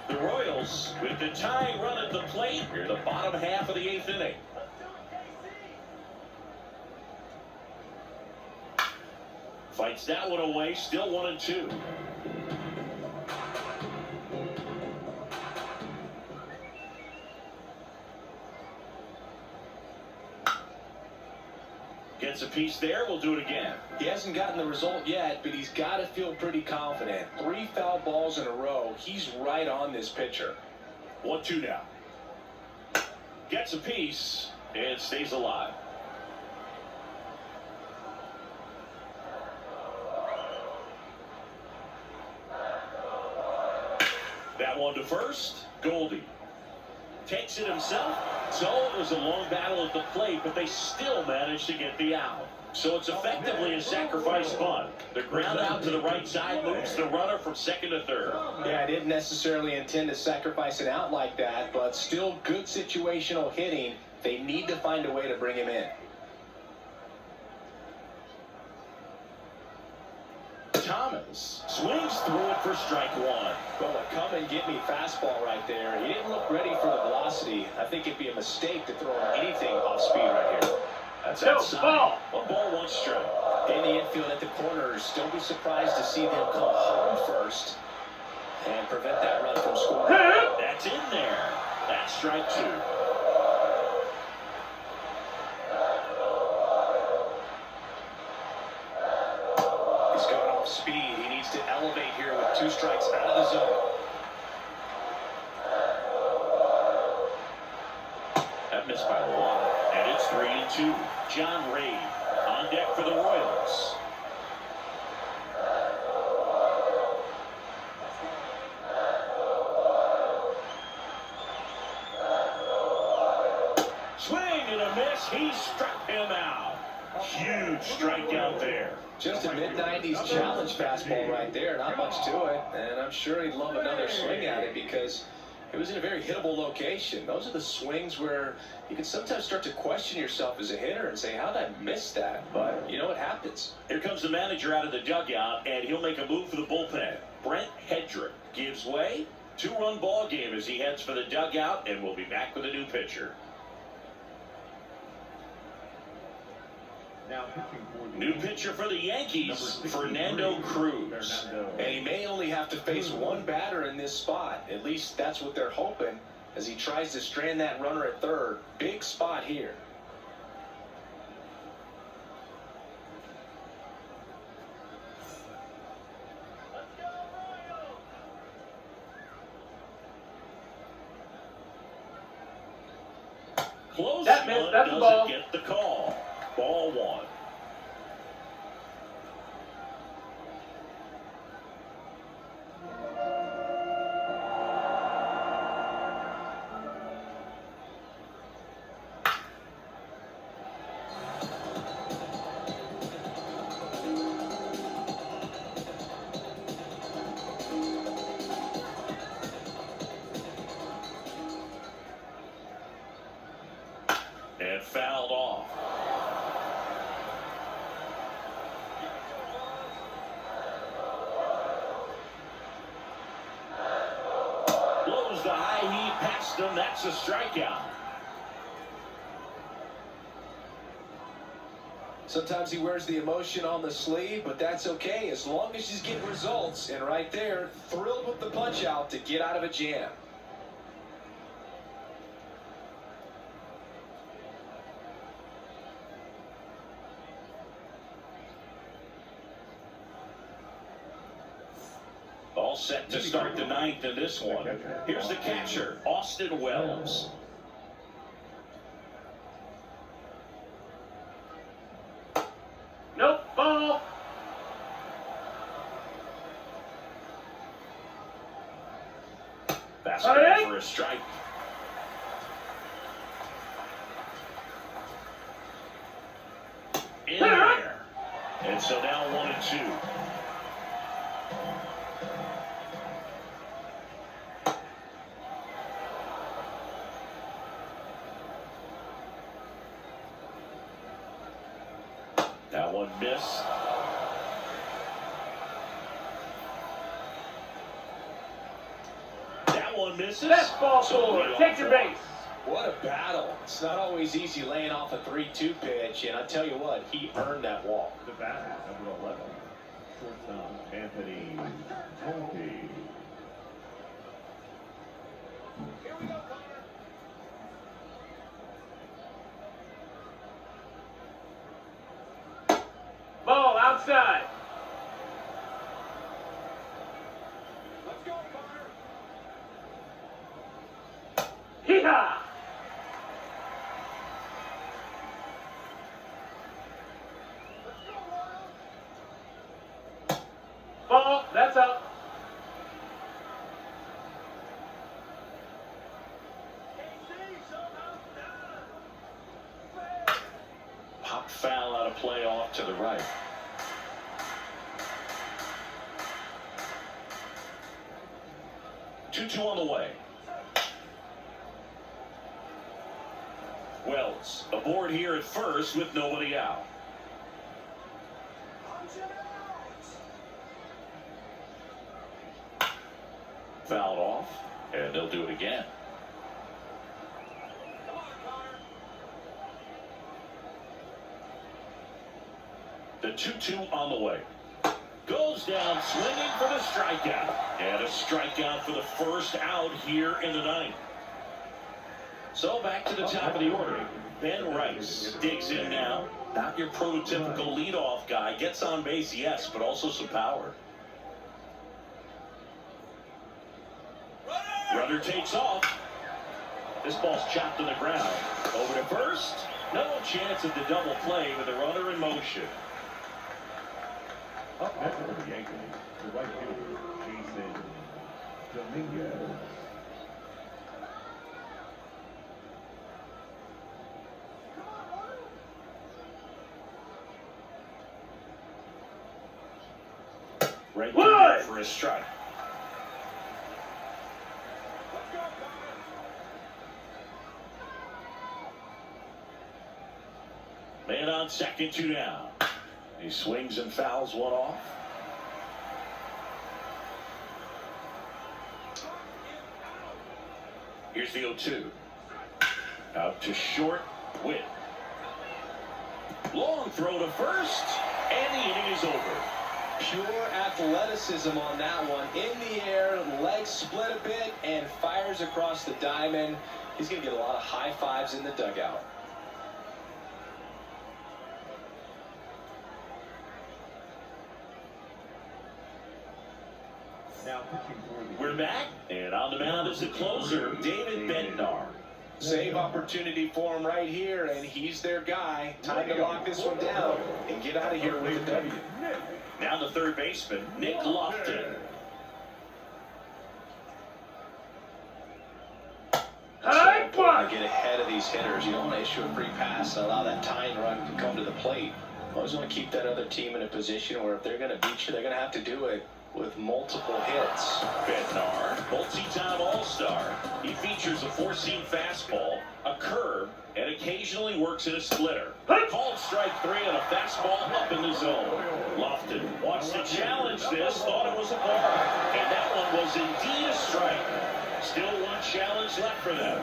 The Royals with the tying run at the plate here, the bottom half of the 8th inning. Fights that one away, still 1-2. Gets a piece there, we'll do it again.
He hasn't gotten the result yet, but he's got to feel pretty confident. 3 foul balls in a row. He's right on this pitcher.
1-2 now. Gets a piece and stays alive. That one to first. Goldie takes it himself. So it was a long battle at the plate, but they still managed to get the out. So it's effectively a sacrifice bunt. The ground out to the right side moves the runner from second to third.
Yeah, I didn't necessarily intend to sacrifice an out like that, but still good situational hitting. They need to find a way to bring him in.
Thomas swings through it for strike one.
Well, a come and get me fastball right there. He didn't look ready for the velocity. I think it'd be a mistake to throw him anything off speed right here.
That's
No,
outside.
ball.
1 ball, 1 strike.
In the infield at the corners, don't be surprised to see them come home first and prevent that run from scoring.
That's in there. That's strike 2.
He's gone off speed. He needs to elevate here with 2 strikes out of the zone.
That missed by a lot. And it's 3-2. John Reed on deck for the Royals. Swing and a miss. He struck him out. Huge strikeout there.
Just a mid-90s challenge fastball right there. Not much to it. And I'm sure he'd love another swing at it because it was in a very hittable location. Those are the swings where you can sometimes start to question yourself as a hitter and say, how did I miss that? But, you know, it happens.
Here comes the manager out of the dugout, and he'll make a move for the bullpen. Brent Hedrick gives way. 2-run ball game as he heads for the dugout, and we'll be back with a new pitcher.
Now pitching for the
New pitcher for the Yankees, Fernando Cruz.
And he may only have to face 1 batter in this spot. At least that's what they're hoping as he tries to strand that runner at third. Big spot here.
Close
That missed,
one
that's the
doesn't
ball.
get the call. Ball 1. And fouled off. Blows the high heat past him. That's a strikeout.
Sometimes he wears the emotion on the sleeve, but that's okay as long as he's getting results. And right there, thrilled with the punch out to get out of a jam.
All set to start the 9th in this one. Here's the catcher, Austin Wells.
Nope, ball.
Fastball for a strike. In there. And so now 1-2. That one missed. That one misses.
That's ball
So
4.
lead
Take
off
your
draw.
base.
What a battle. It's not always easy laying off a 3-2 pitch, and I tell you what, he earned that walk.
batter, number 11. Shortstop, Anthony Volpe.
Here we go, Connor.
Ball outside.
Let's go, Connor.
Hee-haw!
Let's go, Royals.
Ball, that's up.
KC, somehow done.
Pop foul out of play off to the right.
Two on the way. Wells aboard here at first with nobody out.
Punch it out.
Fouled off, and they'll do it again.
Come on, Connor.
The 2-2 on the way. Goes down swinging for the strikeout. And a strikeout for the first out here in the ninth. So back to the top of the order. Ben Rice digs in now. Not your prototypical leadoff guy. Gets on base, yes, but also some power. Runner takes off. This ball's chopped on the ground. Over to first. No chance of the double play with the runner in motion.
Up next for the Yankees, the right fielder, Jason Dominguez.
Right
Wood!
there for a strike.
Let's go, Connor.
Man on second, 2 down. He swings and fouls one off. Here's the 0-2. Out to short, Witt. Long throw to first, and the inning is over.
Pure athleticism on that one. In the air, legs split a bit, and fires across the diamond. He's going to get a lot of high fives in the dugout.
Now pitching for the
We're back, and on the mound is the closer, David Bednar.
Save opportunity for him right here, and he's their guy. Time to lock this one down and get out of here with a W.
Now the third baseman, Nick Lofton.
High
To
five!
get ahead of these hitters, you don't want to issue a free pass and allow that tying run to come to the plate. Always want to keep that other team in a position where if they're going to beat you, they're going to have to do it with multiple hits.
Bednar, multi-time All-Star. He features a four-seam fastball, a curve, and occasionally works in a splitter. Called strike 3 on a fastball up in the zone. Lofton wants to challenge this, thought it was a ball, and that one was indeed a strike. Still one challenge left for them.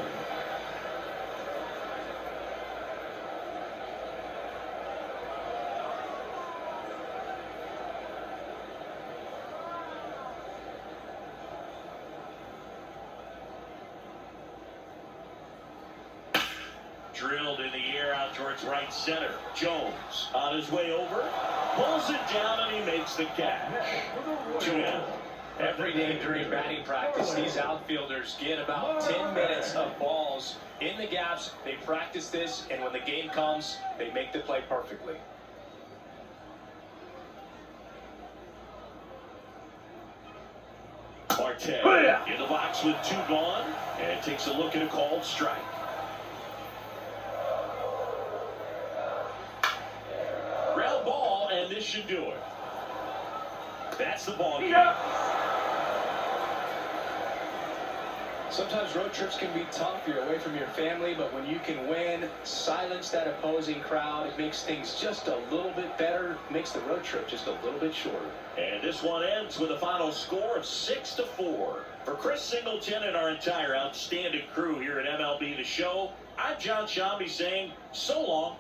Drilled in the air out towards right center. Jones on his way over, pulls it down, and he makes the catch. 2 down.
Every day during batting practice, these outfielders get about 10 minutes of balls in the gaps. They practice this, and when the game comes, they make the play perfectly.
Marte in the box with 2 gone, and takes a look at a called strike. Ground ball, and this should do it. That's the ball game.
Sometimes road trips can be tough. You're away from your family, but when you can win, silence that opposing crowd, it makes things just a little bit better, makes the road trip just a little bit shorter.
And this one ends with a final score of 6-4. For Chris Singleton and our entire outstanding crew here at MLB The Show, I'm John Shambi saying so long.